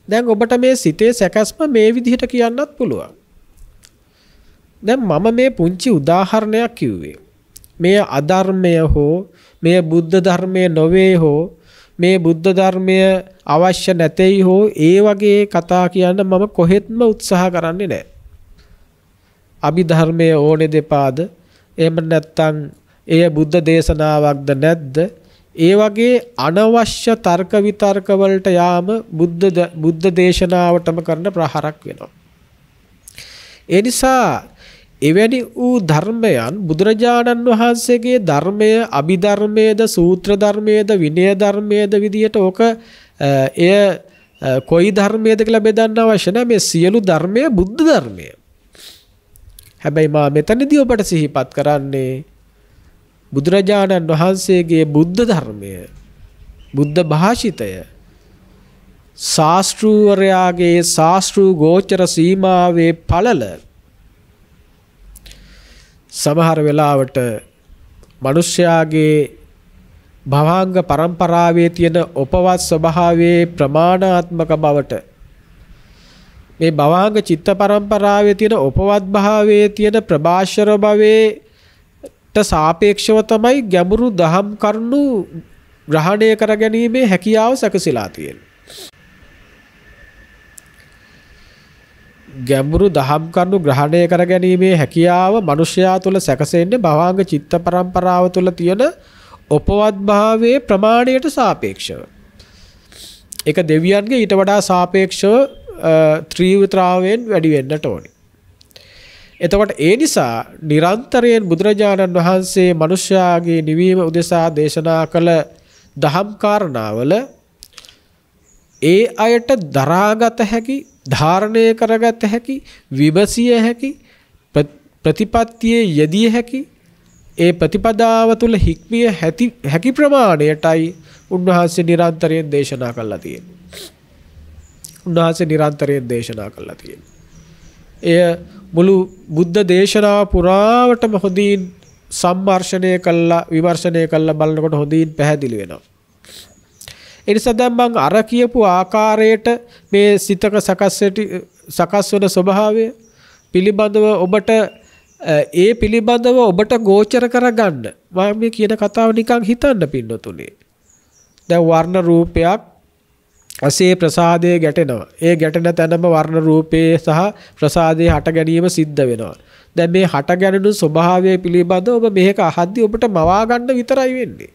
දැන් ඔබට මේ සිතේ සැකස්ම මේ විදිහට කියන්නත් පුළුවන්. දැන් මම මේ පුංචි උදාහරණයක් කිව්වේ. මේ අධර්මය හෝ මේ බුද්ධ ධර්මය නොවේ හෝ මේ බුද්ධ ධර්මය අවශ්‍ය නැtei හෝ ඒ වගේ කතා කියන්න මම කොහෙත්ම උත්සාහ කරන්නේ නැහැ. අභිධර්මය ඕනේ දෙපාද? එහෙම නැත්නම් එය බුද්ධ දේශනාවක්ද නැද්ද? ඒ වගේ අනවශ්‍ය තර්ක විතර්ක වලට යාම බුද්ධ දේශනාවටම කරන ප්‍රහාරක් වෙනවා. ඒ නිසා එවැනි වූ ධර්මයන් බුදුරජාණන් වහන්සේගේ ධර්මය අභිධර්මයේද සූත්‍ර ධර්මයේද විනය ධර්මයේද විදියට ඕක එය කොයි ධර්මයේද කියලා බෙදන්න අවශ්‍ය නැහැ. මේ සියලු ධර්මය බුද්ධ ධර්මය. හැබැයි මා මෙතනදී ඔබට සිහිපත් කරන්නේ බුදුරජාණන් වහන්සේගේ බුද්ධ ධර්මය බුද්ධ භාෂිතය ශාස්ත්‍රූවරයාගේ ශාස්ත්‍රූ ගෝචර සීමාවේ පළල සමහර වෙලාවට මිනිස්යාගේ භවංග පරම්පරාවේ තියෙන උපවත් ස්වභාවයේ ප්‍රමාණාත්මක බවට මේ භවාංග චිත්ත පරම්පරාවේ තියෙන උපවත් භාවයේ තියෙන ප්‍රභාෂර භවයට සාපේක්ෂව තමයි ගැඹුරු දහම් කරුණු ග්‍රහණය කර ගැනීමේ හැකියාව සැකසීලා තියෙන්නේ. ගැඹුරු දහම් කරුණු ග්‍රහණය කර ගැනීමේ හැකියාව මිනිසයා තුළ සැකසෙන්නේ භවාංග චිත්ත පරම්පරාව තුළ තියෙන උපවත් භාවයේ ප්‍රමාණයට සාපේක්ෂව. ඒක දෙවියන්ගේ ඊට වඩා සාපේක්ෂව ත්‍රිවිධතාවයෙන් වැඩි වෙන්නට ඕනේ. එතකොට ඒ නිසා නිරන්තරයෙන් බුදුරජාණන් වහන්සේ මිනිසයාගේ නිවීම උදෙසා දේශනා කළ දහම් කාරණාවල ඒ අයට දරාගත හැකි, ධාරණය කරගත හැකි, විමසිය හැකි, ප්‍රතිපත්තියේ යෙදිය හැකි, ඒ ප්‍රතිපදාව තුළ හික්මිය හැකි ප්‍රමාණයටයි උන්වහන්සේ නිරන්තරයෙන් දේශනා කළා තියෙන්නේ. උන්වහන්සේ නිරන්තරයෙන් දේශනා කළා තියෙන්නේ. එය මුළු බුද්ධ දේශනාව පුරාවටම හොඳින් සම්මර්ෂණය කළා, විමර්ශනය කළා බලනකොට හොඳින් පැහැදිලි වෙනවා. ඒ නිසා දැන් මම අර කියපු ආකාරයට මේ සිතක සකස් වෙන ස්වභාවය පිළිබඳව ඔබට ඒ පිළිබඳව ඔබට ගෝචර කරගන්න මම මේ කියන කතාව නිකන් හිතන්න පින්නතුනේ. දැන් වර්ණ රූපයක් අසේ ප්‍රසාදයේ ගැටෙනවා. ඒ ගැටෙන තැනම වර්ණ රූපයේ සහ ප්‍රසාදයේ හට ගැනීම සිද්ධ වෙනවා. දැන් මේ හට ගැනෙන ස්වභාවය පිළිබඳව ඔබ මේක අහද්දී ඔබට මවා ගන්න විතරයි වෙන්නේ.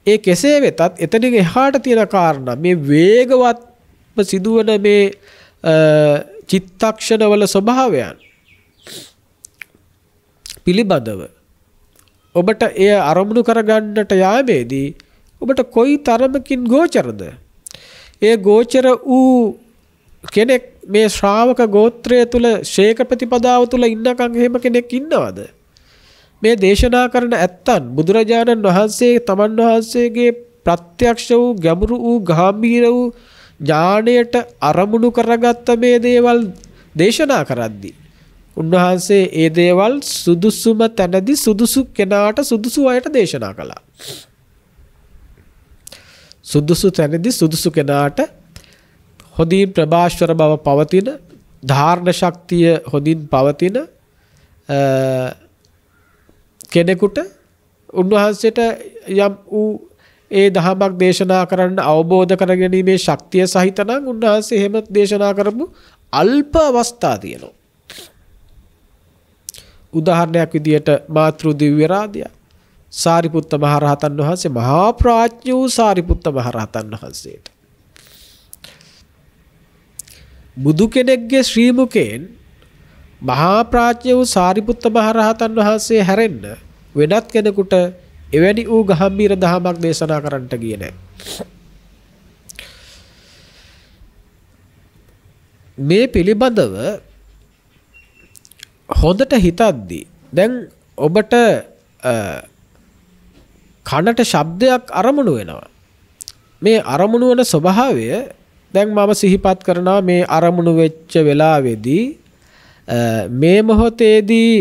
ඒ කෙසේ වෙතත් එතනින් එහාට තියෙන කාරණා මේ වේගවත්ව සිදුවන මේ චිත්තක්ෂණවල ස්වභාවයන් පිළිබඳව ඔබට එය අරමුණු කරගන්නට යාමේදී ඔබට කොයි තරමකින් ගෝචරද? ඒ ගෝචර වූ කෙනෙක් මේ ශ්‍රාවක ගෝත්‍රය තුල ශේක ප්‍රතිපදාව තුල ඉන්නකම් එහෙම කෙනෙක් ඉන්නවද? මේ දේශනා කරන ඇත්තන් බුදුරජාණන් වහන්සේ තමන් වහන්සේගේ ප්‍රත්‍යක්ෂ වූ ගැඹුරු වූ ගාම්භීර වූ ඥාණයට අරමුණු කරගත්ත මේ දේවල් දේශනා කරද්දී උන්වහන්සේ ඒ දේවල් සුදුසුම තැනදී සුදුසු කෙනාට සුදුසු අයට දේශනා කළා. සුදුසු තැනදී සුදුසු කෙනාට හොඳින් ප්‍රභාස්වර බව පවතින, ධාරණ ශක්තිය හොඳින් පවතින කෙනෙකුට උන්වහන්සේට යම් වූ ඒ දහමක් දේශනා කරන්න අවබෝධ කරගැනීමේ ශක්තිය සහිත නම් උන්වහන්සේ එහෙම දේශනා කරපු අල්ප අවස්ථා තියෙනවා. උදාහරණයක් විදියට මාතෘ දිව්‍ය රාජ්‍ය සාරිපුත්ත මහරහතන් වහන්සේ මහා ප්‍රඥ වූ සාරිපුත්ත මහරහතන් වහන්සේට බුදු කෙනෙක්ගේ ශ්‍රී මුඛයෙන් මහා ප්‍රඥ වූ සාරිපුත්ත මහරහතන් වහන්සේ හැරෙන්න වෙනත් කෙනෙකුට එවැනි වූ ගාම්භීර දහමක් දේශනා කරන්නට ගියේ නැහැ. මේ පිළිබඳව හොඳට හිතද්දී දැන් ඔබට කනට ශබ්දයක් අරමුණු වෙනවා. මේ අරමුණු වන ස්වභාවය දැන් මම සිහිපත් කරනවා මේ අරමුණු වෙච්ච වෙලාවේදී මේ මොහොතේදී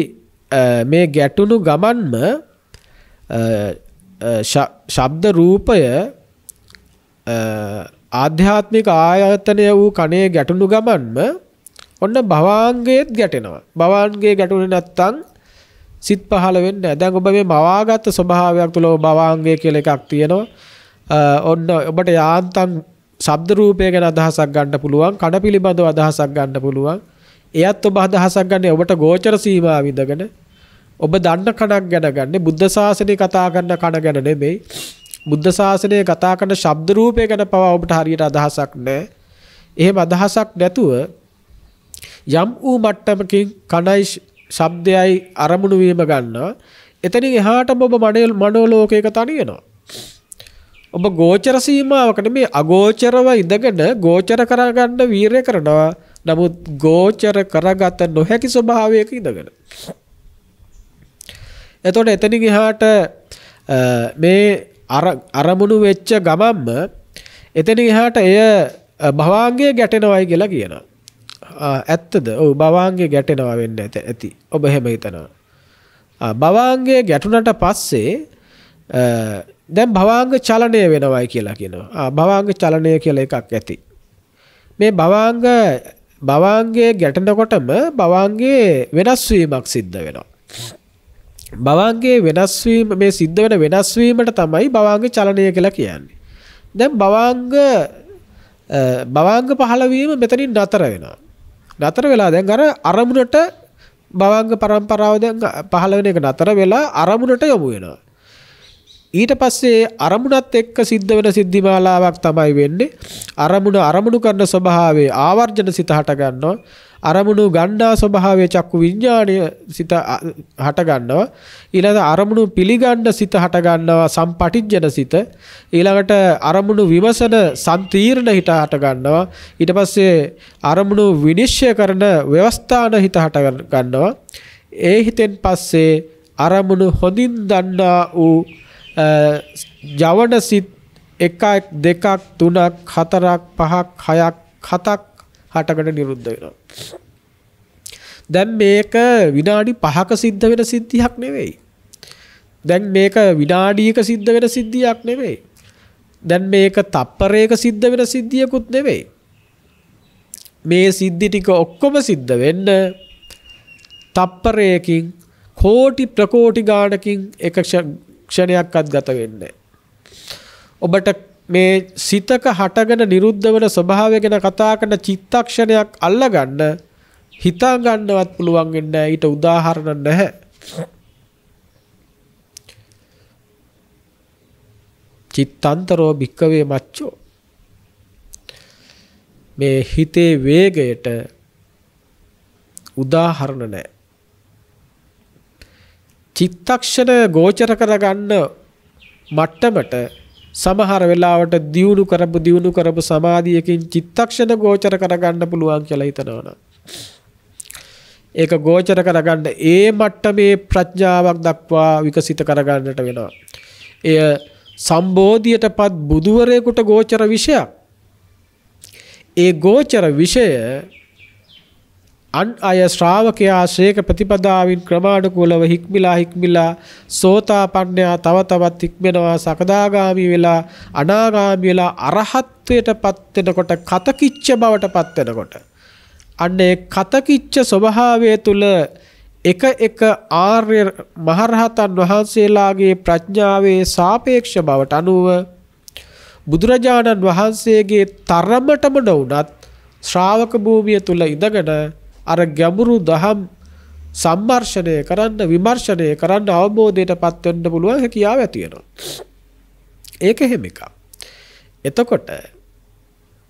මේ ගැටුණු ගමන්ම ශබ්ද රූපය ආධ්‍යාත්මික ආයතනය වූ කණේ ගැටුණු ගමන්ම ඔන්න භවාංගයේත් ගැටෙනවා. භවාංගයේ ගැටුනේ නැත්තම් සිත් පහළ වෙන්නේ නැහැ. දැන් ඔබ මේ මවාගත් ස්වභාවයක් තුල භවාංගය කියලා එකක් තියෙනවා. ඔන්න ඔබට යාන්තම් ශබ්ද රූපය ගැන අදහසක් ගන්න පුළුවන්, කන පිළිබඳව අදහසක් ගන්න පුළුවන්. එයත් ඔබ අදහසක් ගන්න ඔබට ගෝචර සීමාව විඳගෙන ඔබ දන්න කණක් ගැන ගන්න. බුද්ධ ශාසනය කතා කරන කණ ගැන නෙමෙයි. බුද්ධ ශාසනය කතා කරන ශබ්ද රූපය ගැන පවා ඔබට හරියට අදහසක් නැහැ. එහෙම අදහසක් නැතුව යම් වූ මට්ටමකින් කණයි ශබ්දයයි අරමුණු වීම ගන්නවා. එතනින් එහාටම ඔබ මනෝලෝකයක තනියනවා. ඔබ ගෝචර සීමාවක නෙමෙයි අගෝචරව ඉඳගෙන ගෝචර කරගන්න වීරය කරනවා. නමුත් ගෝචර කරගත නොහැකි ස්වභාවයක ඉඳගෙන. එතකොට එතනින් එහාට මේ අරමුණු වෙච්ච ගමම්ම එතනින් එහාට එය භවාංගයේ ගැටෙනවයි කියලා කියනවා. ඇත්තද? ඔව් භවාංගයේ ගැටෙනවා වෙන්න ඇති. ඔබ එහෙම හිතනවා. භවාංගයේ ගැටුණට පස්සේ දැන් භවාංග චලනය වෙනවයි කියලා කියනවා. භවාංග චලනය කියලා එකක් ඇති. මේ භවාංග භවාංගයේ ගැටෙනකොටම භවාංගයේ වෙනස් වීමක් සිද්ධ වෙනවා. භවාංගයේ වෙනස් වීම මේ සිද්ධ වෙන වෙනස් වීමට තමයි භවාංග චලනය කියලා කියන්නේ. දැන් භවාංග පහළ වීම මෙතනින් නතර වෙනවා. නතර වෙලා දැන් අර අරමුණට භවාංග පරම්පරාව දැන් පහළ වෙන එක නතර වෙලා අරමුණට යොමු වෙනවා. ඊට පස්සේ අරමුණත් එක්ක සිද්ධ වෙන සිද්ධි මාලාවක් තමයි වෙන්නේ. අරමුණු කරන ස්වභාවයේ ආවර්ජන සිත හට ගන්නවා. අරමුණු ගණ්ඩා ස්වභාවයේ චක්කු විඥාණය සිත හට ගන්නවා. ඊළඟට අරමුණු පිළිගන්න සිත හට ගන්නවා සම්පටිජ්ජන සිත. ඊළඟට අරමුණු විමසන සම්තීර්ණ හිත හට ගන්නවා. ඊට පස්සේ අරමුණු විනිශ්චය කරන ව්‍යවස්ථාන හිත හට ගන්නවා. ඒ හිතෙන් පස්සේ අරමුණු හොඳින් දන්නා වූ ජවන සිත් 1 2 3 4 5 6 7ක් හටගෙන නිරුද්ධ වෙනවා. දැන් මේක විනාඩි 5ක සිද්ධ වෙන සිද්ධියක් නෙවෙයි. දැන් මේක විනාඩියක සිද්ධ වෙන සිද්ධියක් නෙවෙයි. දැන් මේක තප්පරයක සිද්ධ වෙන සිද්ධියකුත් නෙවෙයි. මේ සිද්ධි ටික ඔක්කොම සිද්ධ වෙන්න තප්පරයකින් කෝටි ප්‍රකෝටි ගාණකින් එක ක්ෂණයක්වත් ගත වෙන්නේ. ඔබට මේ සිතක හටගෙන නිරුද්ධ වෙන ස්වභාවය ගැන කතා කරන චිත්තක්ෂණයක් අල්ලගන්න හිතා ගන්නවත් පුළුවන් වෙන්නේ නැහැ. ඊට උදාහරණ නැහැ. චිත්තන්තරෝ භික්කවේ මච්චෝ. මේ හිතේ වේගයට උදාහරණ නැහැ. චිත්තක්ෂණ ගෝචර කරගන්න මට්ටමට සමහර වෙලාවට දියුණු කරපු සමාධියකින් චිත්තක්ෂණ ගෝචර කරගන්න පුළුවන් කියලා හිතනවා. ඒක ගෝචර කරගන්න ඒ මට්ටමේ ප්‍රඥාවක් දක්වා විකසිත කරගන්නට වෙනවා. එය සම්බෝධියටපත් බුදුවරයෙකුට ගෝචර විෂයක්. ඒ ගෝචර විෂය අන් අය ශ්‍රාවකයා ශ්‍රේක ප්‍රතිපදාවින් ක්‍රමානුකූලව හික්මිලා සෝතාපන්නයා තව තවත් හික්මෙනවා සකදාගාමි වෙලා අනාගාමි වෙලා අරහත්ත්වයටපත් වෙනකොට කතකිච්ච බවටපත් වෙනකොට අන්න ඒ කතකිච්ච ස්වභාවය තුල එක ආර්ය මහරහතන් වහන්සේලාගේ ප්‍රඥාවේ සාපේක්ෂ බවට අනුව බුදුරජාණන් වහන්සේගේ තරමටම නොඋනත් ශ්‍රාවක භූමිය තුල ඉඳගෙන අර ගැඹුරු දහම් සම්මර්ෂණය කරන්න විමර්ශනය කරන්න අවබෝධයටපත් වෙන්න පුළුවන් හැකියාව ඇති වෙනවා. ඒක එහෙම එකක්. එතකොට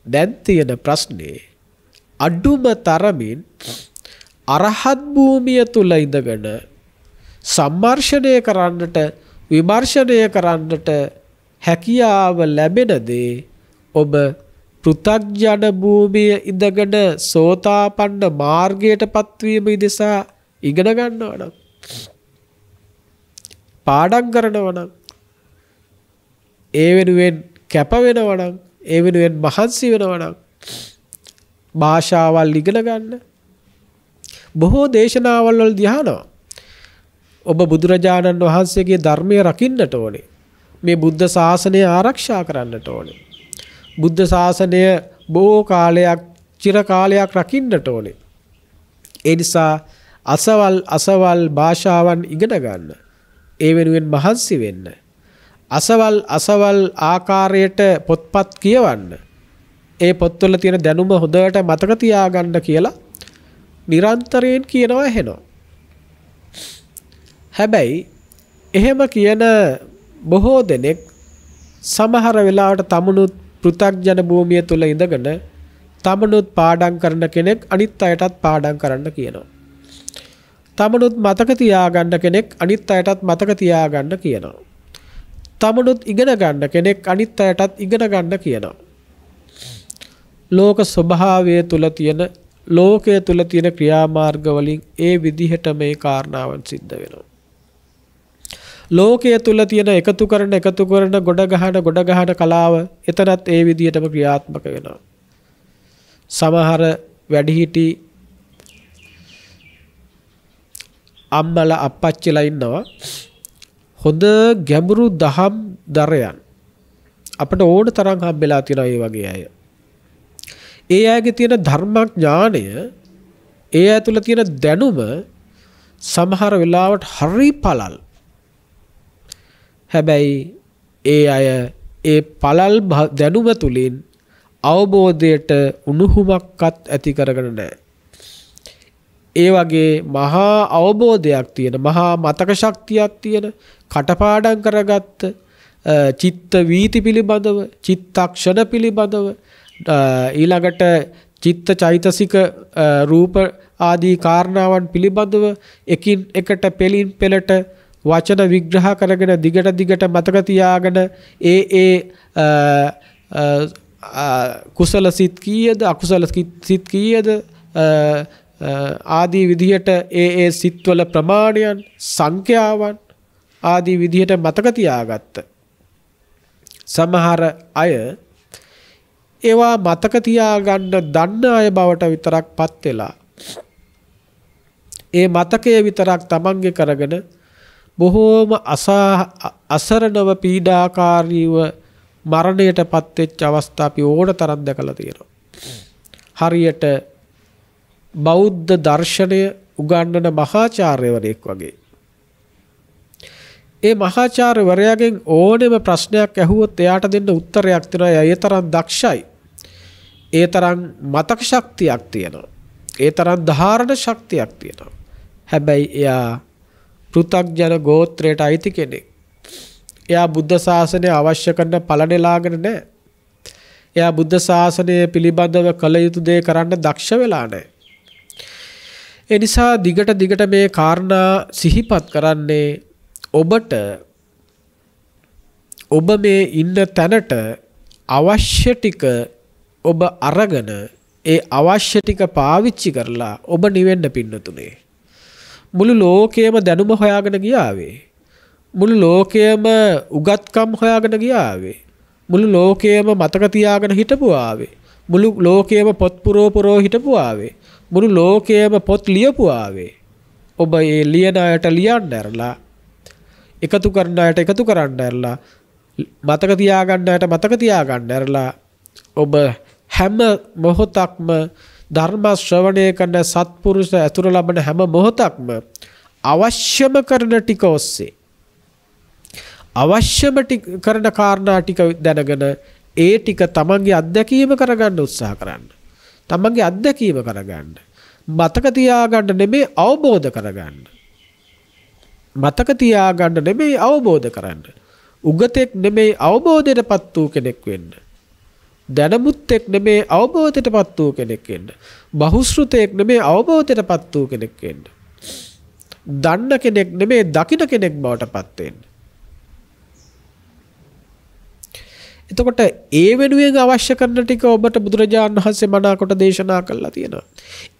දැන් තියෙන ප්‍රශ්නේ අඩුම තරමින් අරහත් භූමිය තුල ඉඳගෙන සම්මර්ෂණය කරන්නට විමර්ශනය කරන්නට හැකියාව ලැබෙන දේ ඔබ පෘථග්ජන භූමිය ඉඳගෙන සෝතාපන්න මාර්ගයට පත්වීම ඉදෙසා ඉගෙන ගන්නවා නම් පාඩම් කරනවා නම් ඒ වෙනුවෙන් කැප වෙනවා නම් ඒ වෙනුවෙන් මහන්සි වෙනවා නම් භාෂාවල් ඉගෙන ගන්න බොහෝ දේශනාවල් වල ධ්‍යානවා ඔබ බුදුරජාණන් වහන්සේගේ ධර්මය රකින්නට ඕනේ. මේ බුද්ධ ශාසනය ආරක්ෂා කරන්නට ඕනේ. බුද්ධ ශාසනය බොහෝ කාලයක් චිර කාලයක් රකින්නට ඕනේ. ඒ නිසා අසවල් භාෂාවන් ඉගෙන ගන්න. ඒ වෙනුවෙන් මහන්සි වෙන්න. අසවල් ආකාරයට පොත්පත් කියවන්න. ඒ පොත්වල තියෙන දැනුම හොඳට මතක තියාගන්න කියලා නිරන්තරයෙන් කියනවා ඇහෙනවා. හැබැයි එහෙම කියන බොහෝ දෙනෙක් සමහර වෙලාවට තමනුත් පෘථග්ජන භූමිය තුල ඉඳගෙන තමනුත් පාඩම් කරන කෙනෙක් අනිත් අයටත් පාඩම් කරන්න කියනවා. තමනුත් මතක තියාගන්න කෙනෙක් අනිත් අයටත් මතක තියාගන්න කියනවා. තමනුත් ඉගෙන ගන්න කෙනෙක් අනිත් අයටත් ඉගෙන ගන්න කියනවා. ලෝක ස්වභාවය තුල තියෙන ලෝකයේ තුල තියෙන ක්‍රියාමාර්ග වලින් ඒ විදිහට මේ කාරණාවන් සිද්ධ වෙනවා. ලෝකයේ තුල තියෙන එකතු කරන ගොඩ ගහන කලාව එතනත් ඒ විදිහටම ක්‍රියාත්මක වෙනවා. සමහර වැඩිහිටි අම්මලා අප්පච්චිලා ඉන්නවා හොඳ ගැඹුරු දහම් දරයන් අපිට ඕන තරම් හම්බෙලා තියෙනවා ඒ වගේ අය. ඒ අයගේ තියෙන ධර්මඥානය, ඒ අය තුළ තියෙන දැනුම සමහර වෙලාවට හරි පළල්. හැබැයි ඒ අය ඒ පළල් දැනුම තුලින් අවබෝධයට උණුහුමක්වත් ඇති කරගෙන නැහැ. ඒ වගේ මහා අවබෝධයක් තියෙන, මහා මතක ශක්තියක් තියෙන, කටපාඩම් කරගත්ත චිත්ත වීති පිළිබඳව, චිත්තක්ෂණ පිළිබඳව, ඊළඟට චිත්ත චෛතසික රූප ආදී කාරණාවන් පිළිබඳව එකින් එකට පෙළින් පෙළට වචන විග්‍රහ කරගෙන දිගට මතක තියාගෙන ඒ කුසල සිත් කීයද, අකුසල සිත් කීයද ආදී විදිහට ඒ සිත්වල ප්‍රමාණයන්, සංඛ්‍යාවන් ආදී විදිහට මතක තියාගත්ත සමහර අය ඒවා මතක තියාගන්න දන්න අය බවට විතරක්පත් වෙලා ඒ මතකය විතරක් තමන්ගේ කරගෙන බොහෝම අසරණව පීඩාකාරීව මරණයටපත් වෙච්ච අවස්ථා අපි ඕන තරම් දැකලා තියෙනවා. හරියට බෞද්ධ දර්ශනය උගන්වන මහාචාර්යවරයෙක් වගේ. ඒ මහාචාර්යවරයාගෙන් ඕනෙම ප්‍රශ්නයක් ඇහුවොත් එයාට දෙන්න උත්තරයක් තියෙනවා. ඒ තරම් දක්ෂයි. ඒ තරම් මතක ශක්තියක් තියෙනවා. ඒ තරම් ධාරණ ශක්තියක් තියෙනවා. හැබැයි එයා පෘථග්ජන ගෝත්‍රයට අයිති කෙනෙක්. එයා බුද්ධ ශාසනය අවශ්‍ය කරන පළ නෙලාගෙන නැහැ. එයා බුද්ධ ශාසනය පිළිබඳව කළ යුතු දේ කරන්න දක්ෂ වෙලා නැහැ. ඒ නිසා දිගට මේ කාරණා සිහිපත් කරන්නේ ඔබට ඔබ මේ ඉන්න තැනට අවශ්‍ය ටික ඔබ අරගෙන ඒ අවශ්‍ය ටික පාවිච්චි කරලා ඔබ නිවෙන්න පින්නතුනේ. මුළු ලෝකයේම දැනුම හොයාගෙන ගියාවේ. මුළු ලෝකයේම උගත්කම් හොයාගෙන ගියාවේ. මුළු ලෝකයේම මතක තියාගෙන හිටපු ආවේ. මුළු ලෝකයේම පොත් පුරෝ හිටපු ආවේ. මුළු ලෝකයේම පොත් ලියපු ආවේ. ඔබ ඒ ලියන අයට ලියන්න ඇරලා, එකතු කරන අයට එකතු කරන්න ඇරලා, මතක තියාගන්න අයට මතක තියාගන්න ඇරලා ඔබ හැම මොහොතක්ම ධර්ම ශ්‍රවණය කරන සත්පුරුෂ ඇතුර ලබන හැම මොහොතක්ම අවශ්‍යම කරන ටික ඔස්සේ අවශ්‍යම කරන කාරණා ටික දැනගෙන ඒ ටික තමන්ගේ අත්දැකීම කරගන්න උත්සාහ කරන්න. තමන්ගේ අත්දැකීම කරගන්න. මතක තියාගන්න නෙමෙයි අවබෝධ කරගන්න. මතක තියාගන්න නෙමෙයි අවබෝධ කරන්න. උගතෙක් නෙමෙයි අවබෝධයටපත් වූ කෙනෙක් වෙන්න. දැනුමුත්තෙක් නෙමෙයි අවබෝධයටපත් වූ කෙනෙක් වෙන්න. බහුශ්‍රුතෙක් නෙමෙයි අවබෝධයටපත් වූ කෙනෙක් වෙන්න. දන්න කෙනෙක් නෙමෙයි දකින කෙනෙක් බවට පත් වෙන්න. එතකොට ඒ වෙනුවෙන් අවශ්‍ය කරන ටික ඔබට බුදුරජාණන් වහන්සේ මනාකොට දේශනා කළා තියෙනවා.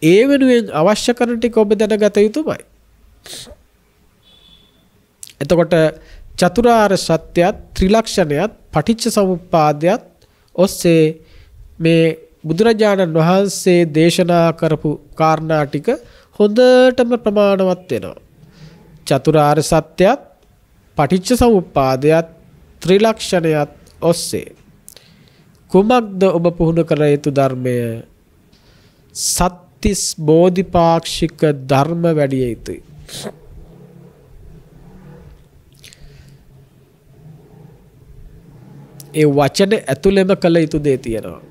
ඒ වෙනුවෙන් අවශ්‍ය කරන ටික ඔබ දැනගත යුතුමයි. එතකොට චතුරාර්ය සත්‍යයත්, ත්‍රිලක්ෂණයත්, පටිච්ච සමුප්පාදයත් ඔස්සේ මේ බුදුරජාණන් වහන්සේ දේශනා කරපු කාරණා ටික හොඳටම ප්‍රමාණවත් වෙනවා. චතුරාර්ය සත්‍යයත්, පටිච්ච සමුප්පාදයත්, ත්‍රිලක්ෂණයත් ඔස්සේ කුමක්ද ඔබ පුහුණු කළ යුතු ධර්මය? සත්‍තිස් බෝධිපාක්ෂික ධර්ම වැඩි යුතුයි. ඒ වචන ඇතුළෙම කළ යුතු දේ තියෙනවා.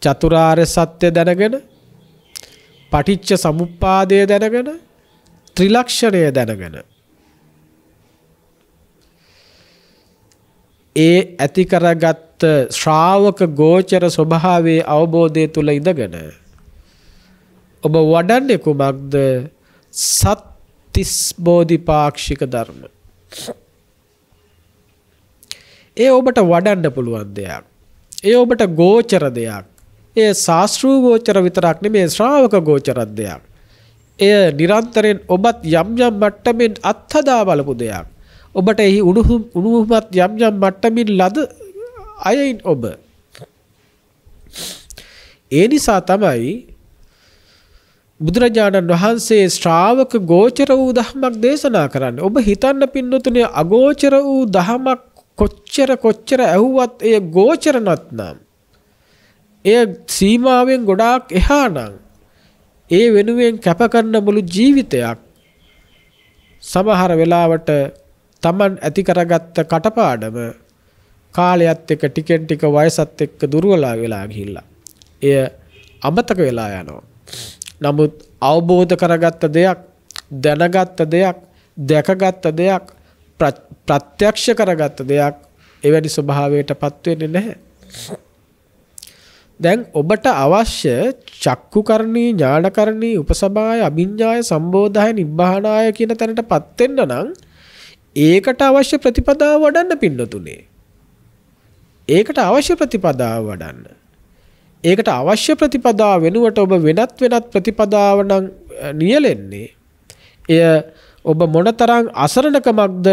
චතුරාර්ය සත්‍ය දැනගෙන, පටිච්ච සමුප්පාදය දැනගෙන, ත්‍රිලක්ෂණය දැනගෙන ඒ ඇති කරගත් ශ්‍රාවක ගෝචර ස්වභාවයේ අවබෝධය තුල ඉඳගෙන ඔබ වඩන්නේ කුමක්ද? සත්‍තිස් බෝධිපාක්ෂික ධර්ම. ඒ ඔබට වඩන්න පුළුවන් දෙයක්. ඒ ඔබට ගෝචර දෙයක්. ඒ ශාස්ත්‍රීය ගෝචර විතරක් නෙමෙයි, ශ්‍රාවක ගෝචර දෙයක්. එය නිරන්තරයෙන් ඔබත් යම් මට්ටමින් අත්හදා බලපු දෙයක්. ඔබට එහි උණුහුමත් යම් මට්ටමින් ලද අයින් ඔබ. ඒ නිසා තමයි බුදුරජාණන් වහන්සේ ශ්‍රාවක ගෝචර වූ ධර්මයක් දේශනා කරන්නේ. ඔබ හිතන්න පින්නතුනේ, අගෝචර වූ ධර්මයක් කොච්චර ඇහුවත් එය ගෝචර නැත්නම් එය සීමාවෙන් ගොඩාක් එහා නම් ඒ වෙනුවෙන් කැප කරන මුළු ජීවිතයක් සමහර වෙලාවට Taman ඇති කරගත්ත කටපාඩම කාලයත් එක්ක ටිකෙන් ටික වයසත් එක්ක දුර්වල වෙලා ගිහිල්ලා එය අමතක වෙලා යනවා. නමුත් අවබෝධ කරගත්ත දෙයක්, දැනගත්ත දෙයක්, දැකගත්ත දෙයක්, ප්‍රත්‍යක්ෂ කරගත්ත දෙයක් එවැනි ස්වභාවයටපත් වෙන්නේ නැහැ. දැන් ඔබට අවශ්‍ය චක්කුකරණී, ඥානකරණී, උපසමාය, අභිඥාය, සම්බෝධාය, නිබ්බානාය කියන තැනටපත් වෙන්න නම් ඒකට අවශ්‍ය ප්‍රතිපදාව වඩන්න පින්නතුනේ. ඒකට අවශ්‍ය ප්‍රතිපදාව වඩන්න. ඒකට අවශ්‍ය ප්‍රතිපදාව වෙනුවට ඔබ වෙනත් ප්‍රතිපදාව නම් නියැලෙන්නේ. එය ඔබ මොනතරම් අසරණකමක්ද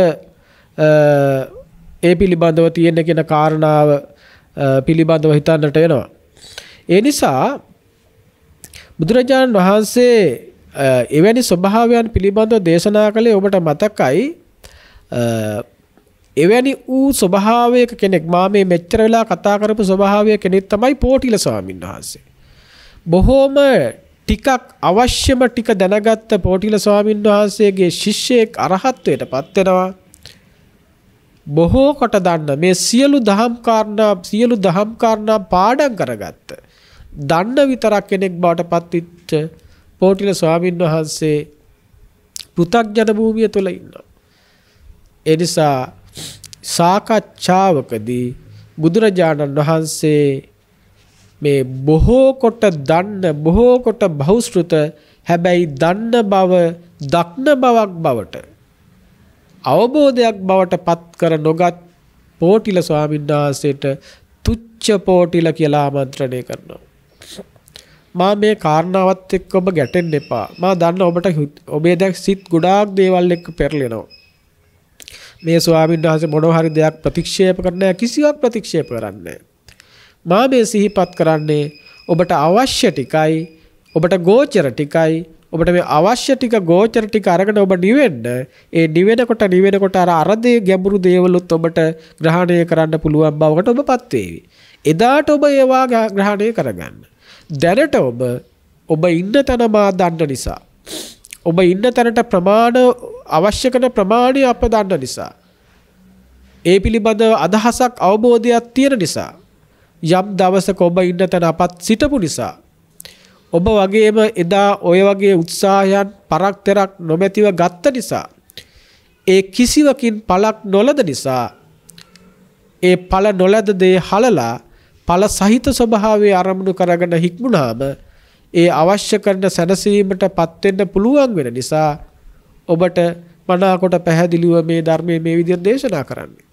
ඒ පිළිබඳව තියෙන කියන කාරණාව පිළිබඳව හිතන්නට වෙනවා. ඒ නිසා බුදුරජාණන් වහන්සේ එවැනි ස්වභාවයන් පිළිබඳව දේශනා කළේ ඔබට මතකයි. එවැනි වූ ස්වභාවයක කෙනෙක් මා මේ මෙච්චර වෙලා කතා කරපු ස්වභාවය කෙනෙක් තමයි පෝටිල ස්වාමීන් වහන්සේ. බොහෝම ටිකක් අවශ්‍යම ටික දැනගත්ත පෝටිල ස්වාමීන් වහන්සේගේ ශිෂ්‍යයෙක් අරහත්වයට පත් වෙනවා. බොහෝ කොට දන්න මේ සියලු දහම් කාරණා පාඩම් කරගත්ත දන්න විතරක් කෙනෙක් බවට පත්විච්ච පෝටිල ස්වාමීන් වහන්සේ පෘථග්ජන භූමිය තුල ඉන්නවා. ඒ නිසා සාකච්ඡාවකදී බුදුරජාණන් වහන්සේ මේ බොහෝ කොට දන්න, බොහෝ කොට බහුශ්‍රුත, හැබැයි දන්න බව දක්න බවක් බවට, අවබෝධයක් බවට පත් කර නොගත් පෝටිල ස්වාමීන් වහන්සේට තුච්ඡ පෝටිල කියලා ආමන්ත්‍රණය කරනවා. මා මේ කාරණාවත් එක්ක ඔබ ගැටෙන්න එපා. මා දන්න ඔබට ඔබේ දැන් සිත් ගොඩාක් දේවල් එක්ක පෙරලෙනවා. මේ ස්වාමීන් වහන්සේ මොනවා හරි දෙයක් ප්‍රතික්ෂේප කරන්නේ කිසිවක් ප්‍රතික්ෂේප කරන්නේ. මා මේ සිහිපත් කරන්නේ ඔබට අවශ්‍ය ටිකයි, ඔබට ගෝචර ටිකයි. ඔබට මේ අවශ්‍ය ටික ගෝචර ටික අරගෙන ඔබ නිවෙන්න. ඒ නිවෙනකොට අරදී ගැඹුරු දේවලුත් ඔබට ග්‍රහණය කරන්න පුළුවන් බවකට ඔබපත් වේවි. එදාට ඔබ ඒවා ග්‍රහණය කරගන්න. දැනට ඔබ ඉන්න තැන මා දන්න නිසා, ඔබ ඉන්න තැනට අවශ්‍ය කරන ප්‍රමාණය අප දන්න නිසා, ඒ පිළිබඳව අදහසක් අවබෝධයක් තියෙන නිසා, යම් දවසක ඔබ ඉන්න තැන අපත් සිටපු නිසා, ඔබ වගේම එදා ඔය වගේ උත්සාහයන් පරක් තෙරක් නොමැතිව ගත්ත නිසා, ඒ කිසිවකින් පළක් නොලද නිසා, ඒ ඵල නොලද දේ හලලා ඵල සහිත ස්වභාවයේ අරමුණු කරගෙන හික්මුණාම ඒ අවශ්‍ය කරන සැනසීමටපත් වෙන්න පුළුවන් වෙන නිසා ඔබට මනාකොට පැහැදිලිව මේ ධර්මයේ මේ විදිහට දේශනා කරන්නේ.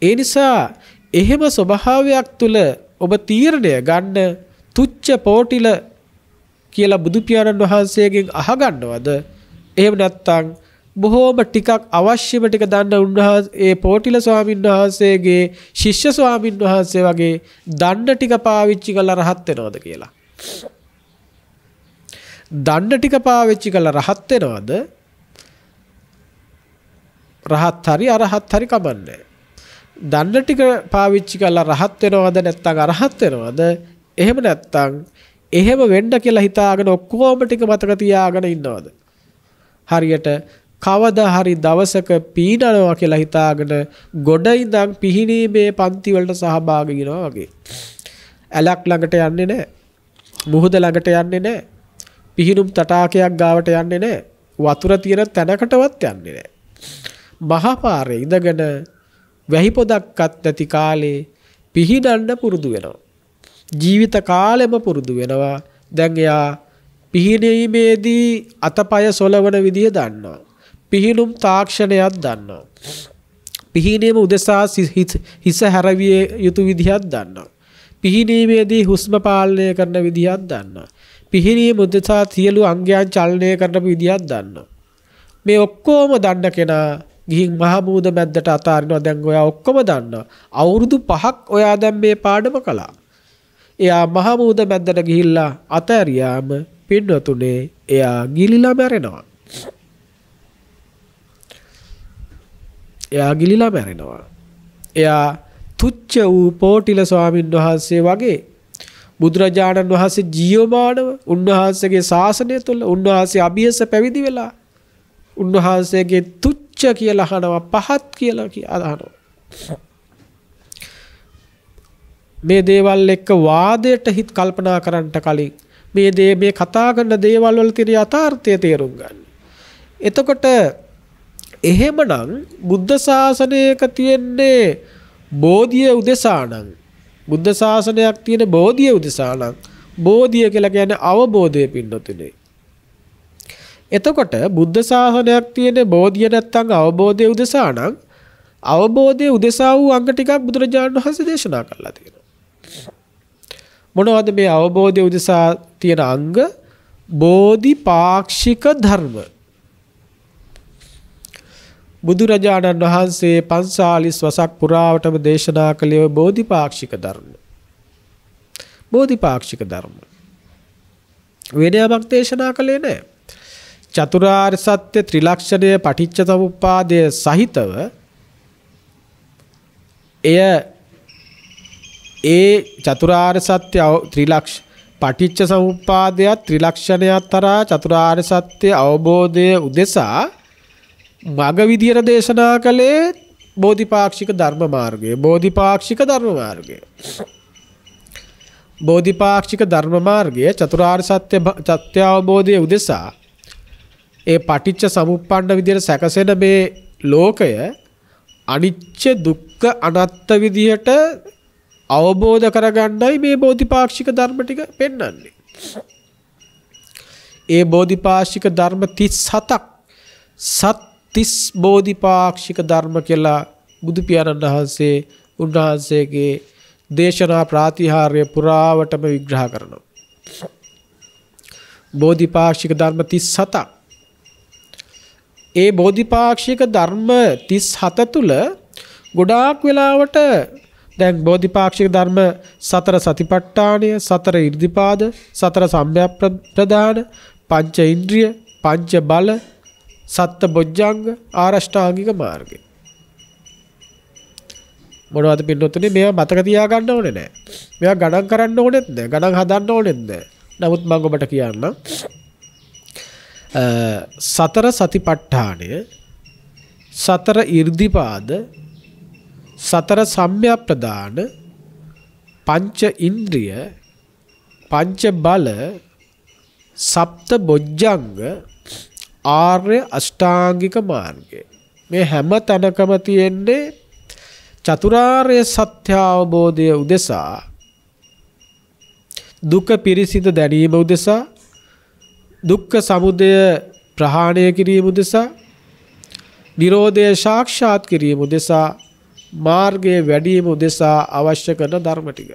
ඒ නිසා එහෙම ස්වභාවයක් තුල ඔබ තීරණය ගන්න තුච්ඡ පෝටිල කියලා බුදු පියාණන් වහන්සේගෙන් අහගන්නවද? එහෙම නැත්නම් බොහෝම ටිකක් අවශ්‍යම ටික දන්න උන්වහන්සේ ඒ පෝටිල ස්වාමීන් වහන්සේගේ ශිෂ්‍ය ස්වාමීන් වහන්සේ වගේ දන්න ටික පාවිච්චි කරලා රහත් වෙනවද කියලා. දන්න ටික පාවිච්චි කරලා රහත් වෙනවද? රහත් හරි අරහත් හරි කමන්නේ. දන්න ටික පාවිච්චි කරලා රහත් වෙනවද නැත්නම් අරහත් වෙනවද? එහෙම නැත්නම් එහෙම වෙන්න කියලා හිතාගෙන ඔක්කොම ටික මතක තියාගෙන ඉන්නවද? හරියට කවදා හරි දවසක පීනනවා කියලා හිතාගෙන ගොඩ ඉඳන් පිහිනීමේ පන්ති වලට සහභාගී වෙනවා වගේ. ඇලක් ළඟට යන්නේ නැහැ. මුහුද ළඟට යන්නේ නැහැ. පිහිනුම් තටාකයක් ගාවට යන්නේ නැහැ. වතුර තියෙන තැනකටවත් යන්නේ නැහැ. මහා පාරේ ඉඳගෙන වැහි පොදක්වත් නැති කාලේ පිහිනන්න පුරුදු වෙනවා. ජීවිත කාලෙම පුරුදු වෙනවා. දැන් එයා පිහිනීමේදී අතපය සොලවන විදිය දන්නවා. පිහිනුම් තාක්ෂණයක් දන්නවා. පිහිනීම උදෙසා හිස හැරවිය යුතු විදියක් දන්නවා. පිහිනීමේදී හුස්ම පාලනය කරන විදියක් දන්නවා. පිහිනීම උදෙසා සියලු අංගයන් චලනය කරන විදියක් දන්නවා. මේ ඔක්කොම දන්න කෙනා ගිහින් මහමූද මැද්දට අතාරිනවා. දැන් ඔයා ඔක්කොම දන්නවා. අවුරුදු 5ක් ඔයා දැන් මේ පාඩම කළා. එයා මහමූද මැද්දට ගිහිල්ලා අතෑරියාම පින්වතුනේ එයා ගිලිලා මැරෙනවා. එයා තුච්ච වූ පෝටිල ස්වාමීන් වහන්සේ වගේ බුදුරජාණන් වහන්සේ ජීවමානව උන්වහන්සේගේ ශාසනය තුළ උන්වහන්සේ අභියස පැවිදි වෙලා උන්වහන්සේගේ තුච්ච කියලා අහනවා පහත් කියලා අහනවා. මේ දේවල් එක්ක වාදයට හිත කල්පනා කරන්නට කලින් මේ කතා කරන දේවල් වල තියෙන යථාර්ථය තේරුම් ගන්න. එතකොට එහෙමනම් බුද්ධ ශාසනයක තියෙන්නේ බෝධිය උදෙසා නම් බුද්ධ ශාසනයක් තියෙන බෝධිය උදෙසා නම් බෝධිය කියලා කියන්නේ අවබෝධය පින්නතුනේ. එතකොට බුද්ධ ශාසනයක් තියෙන බෝධිය නැත්තම් අවබෝධය උදෙසා නම් අවබෝධය උදෙසා වූ අංග ටිකක් බුදුරජාණන් වහන්සේ දේශනා කරලා තියෙනවා. මොනවද මේ අවබෝධය උදෙසා තියෙන අංග? බෝධිපාක්ෂික ධර්ම. බුදුරජාණන් වහන්සේ 45 වසක් පුරාවටම දේශනා කළේ බෝධිපාක්ෂික ධර්ම. බෝධිපාක්ෂික ධර්ම. වෙනයක් දේශනා කළේ නැහැ. චතුරාර්ය සත්‍ය ත්‍රිලක්ෂණය පටිච්ච සමුප්පාදය සහිතව ඒ චතුරාර්ය සත්‍ය ත්‍රිලක්ෂ පටිච්ච සමුප්පාදයත් ත්‍රිලක්ෂණයත් තරා චතුරාර්ය සත්‍ය අවබෝධය උදෙසා මග විදියට දේශනා කළේ බෝධිපාක්ෂික ධර්ම මාර්ගය. බෝධිපාක්ෂික ධර්ම මාර්ගය. බෝධිපාක්ෂික ධර්ම මාර්ගය චතුරාර්ය සත්‍ය අවබෝධය උදෙසා ඒ පටිච්ච සමුප්පන්න විදියට සැකසෙන මේ ලෝකය අනිච්ච දුක්ඛ අනාත්ම විදියට අවබෝධ කරගන්නයි මේ බෝධිපාක්ෂික ධර්ම ටික පෙන්වන්නේ. ඒ බෝධිපාක්ෂික ධර්ම 37ක් සත්‍තිස් බෝධිපාක්ෂික ධර්ම කියලා බුදු පියාණන් වහන්සේ උන්වහන්සේගේ දේශනා ප්‍රාතිහාර්ය පුරාවටම විග්‍රහ කරනවා. බෝධිපාක්ෂික ධර්ම 37ක්. ඒ බෝධිපාක්ෂික ධර්ම 37 තුල ගොඩාක් වෙලාවට දැන් බෝධිපාක්ෂික ධර්ම සතර සතිපට්ඨානය, සතර ඉර්ධිපාද, සතර සම්‍යක් ප්‍රදාන, පංච ඉන්ද්‍රිය, පංච බල, සත්ත බොජ්ජංග, ආරෂ්ඨාංගික මාර්ගය. මොනවද පින්නොතුනේ? මේවා මතක තියාගන්න ඕනේ නැහැ. මේවා ගණන් කරන්න ඕනෙත් නැහැ. ගණන් හදන්න ඕනෙත් නැහැ. නමුත් මම ඔබට කියන්නම්. සතර සතිපට්ඨානය, සතර ඉර්ධිපාද, සතර සම්‍යක් ප්‍රදාන, පංච ඉන්ද්‍රිය, පංච බල, සප්ත බොජ්ජංග, ආර්ය අෂ්ටාංගික මාර්ගය. මේ හැම තැනකම තියෙන්නේ චතුරාර්ය සත්‍ය අවබෝධය උදෙසා, දුක පිරිසිඳ දැනීම උදෙසා, දුක්ඛ සමුදය ප්‍රහාණය කිරීම උදෙසා, නිරෝධය සාක්ෂාත් කිරීම උදෙසා, මාර්ගයේ වැඩිම උදෙසා අවශ්‍ය කරන ධර්ම ටික.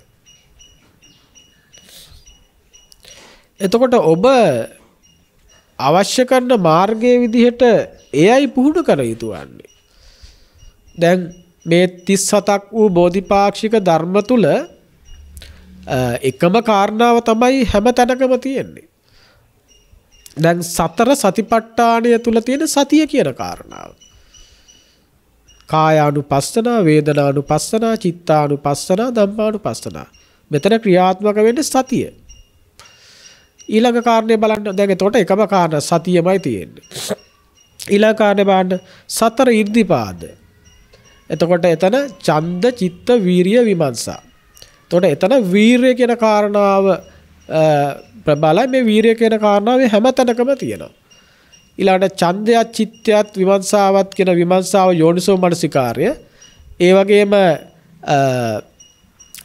එතකොට ඔබ අවශ්‍ය කරන මාර්ගයේ විදිහට එයයි පුහුණු කර යුතු වන්නේ. දැන් මේ 37ක් වූ බෝධිපාක්ෂික ධර්ම තුල එකම කාරණාව තමයි හැම තැනකම තියෙන්නේ. දැන් සතර සතිපට්ඨානය තුල තියෙන සතිය කියන කාරණාව. කායානුපස්සනා, වේදනානුපස්සනා, චිත්තානුපස්සනා, ධම්මානුපස්සනා. මෙතන ක්‍රියාත්මක වෙන්නේ සතිය. ඊළඟ කාරණේ බලන්න. දැන් එතකොට එකම කාරණා සතියමයි තියෙන්නේ. ඊළඟ කාරණේ බලන්න සතර ඉර්ධිපාද. එතකොට එතන ඡන්ද, චිත්ත, වීරිය, විමර්ශා. එතකොට එතන වීරිය කියන කාරණාව ප්‍රබලයි. මේ වීරිය කියන කාරණාවේ හැම තැනකම තියෙනවා. ඊළඟට ඡන්දයත්, චිත්තයත්, විමර්ශාවත් කියන විමර්ශාව යෝනිසෝ මනසිකාර්ය. ඒ වගේම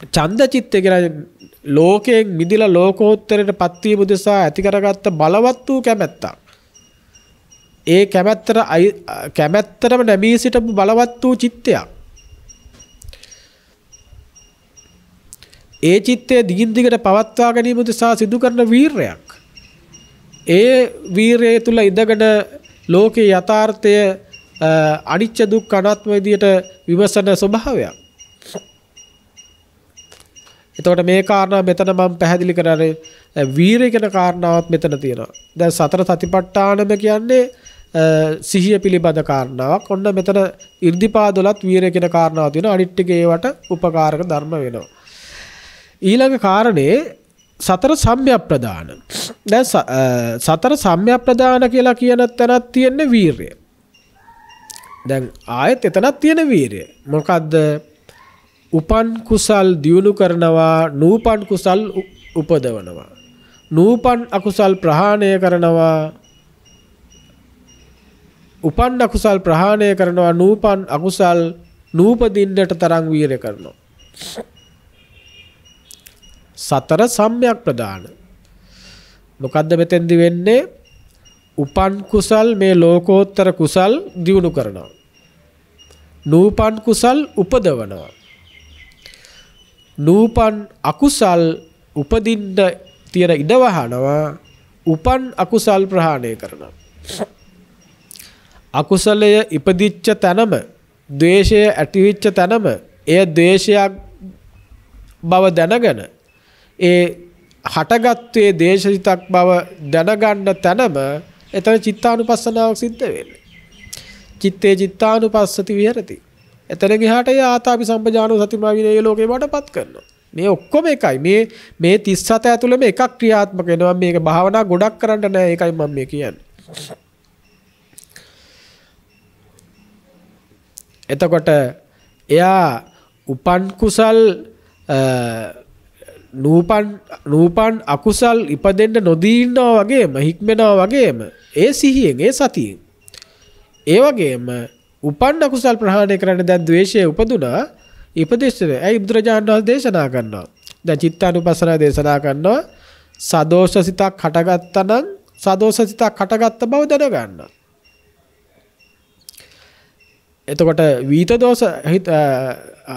ඡන්ද චිත්තය කියන ලෝකයෙන් මිදිලා ලෝකෝත්තරයට පත්වීම උදෙසා ඇති කරගත්ත බලවත් වූ කැමැත්තක්. ඒ කැමැත්තටම නැමී සිටපු බලවත් වූ චිත්තයක්. ඒ චිත්තය දිගින් දිගට පවත්වා ගැනීම උදෙසා සිදු කරන වීරයක්. ඒ වීරය තුල ඉඳගෙන ලෝකේ යථාර්ථය අනිච්ච දුක්ඛ අනාත්ම විදියට විමසන ස්වභාවයක්. එතකොට මේ කාරණා මෙතන මම පැහැදිලි කරන්නේ වීරය කියන කාරණාවත් මෙතන තියෙනවා. දැන් සතර සතිපට්ඨානම කියන්නේ සිහිය පිළිබඳ කාරණාවක්. ඔන්න මෙතන 이르දිපාදවලත් වීරය කියන කාරණාව තියෙනවා. අනිත් ටික ඒවට උපකාරක ධර්ම වෙනවා. ඊළඟ කාරණේ සතර සම්‍යක්ප්‍රදාන. දැන් සතර සම්‍යක්ප්‍රදාන කියලා කියන තැනක් තියෙන්නේ වීරය. දැන් ආයෙත් එතනක් තියෙන වීරය. මොකද්ද? උපන් කුසල් දියුණු කරනවා, නූපන් කුසල් උපදවනවා. නූපන් අකුසල් ප්‍රහාණය කරනවා. උපන් අකුසල් ප්‍රහාණය කරනවා, නූපන් අකුසල් නූපදින්නට තරම් වීරය කරනවා. සතර සම්‍යක් ප්‍රදාන. මොකද්ද මෙතෙන්දි වෙන්නේ? උපන් කුසල් මේ ලෝකෝත්තර කුසල් දියුණු කරනවා. නූපන් කුසල් උපදවනවා. නූපන් අකුසල් උපදින්න තියෙන ඉඩ වහනවා. උපන් අකුසල් ප්‍රහාණය කරනවා. අකුසලය ඉපදිච්ච තැනම, ද්වේෂය ඇතිවෙච්ච තැනම, එය ද්වේෂයක් බව දැනගෙන ඒ හටගත්තේ දේශිතක් බව දැනගන්න තැනම එතන චිත්තානුපස්සනාවක් සිද්ධ වෙන්නේ. චිත්තේ චිත්තානුපස්සති විහෙරති. එතන ගියාට ඒ ආතාපි සම්පජානෝ සතිමා විනේ ලෝකේ වටපත් කරනවා. මේ ඔක්කොම එකයි. මේ 37 ඇතුළෙම එකක් ක්‍රියාත්මක වෙනවා. මේක භාවනා ගොඩක් කරන්න නෑ. ඒකයි මම මේ කියන්නේ. එතකොට එයා උපන් කුසල් නූපන් අකුසල් ඉපදෙන්න නොදී ඉන්නවා වගේම, හික්මෙනවා වගේම, ඒ සිහියෙන්, ඒ සතියෙන්. ඒ වගේම උපන් අකුසල් ප්‍රහාණය කරන්න දැන් ද්වේෂය උපදුනා. ඉපදෙන්නේ ඇයි බුදුරජාණන් වහන්සේ දේශනා කරනවා. දැන් චිත්තානුපස්සනාව දේශනා කරනවා. සදෝෂ සිතක් හටගත්තා නම් සදෝෂ සිතක් හටගත්ත බව දැනගන්න. එතකොට වීත දෝෂ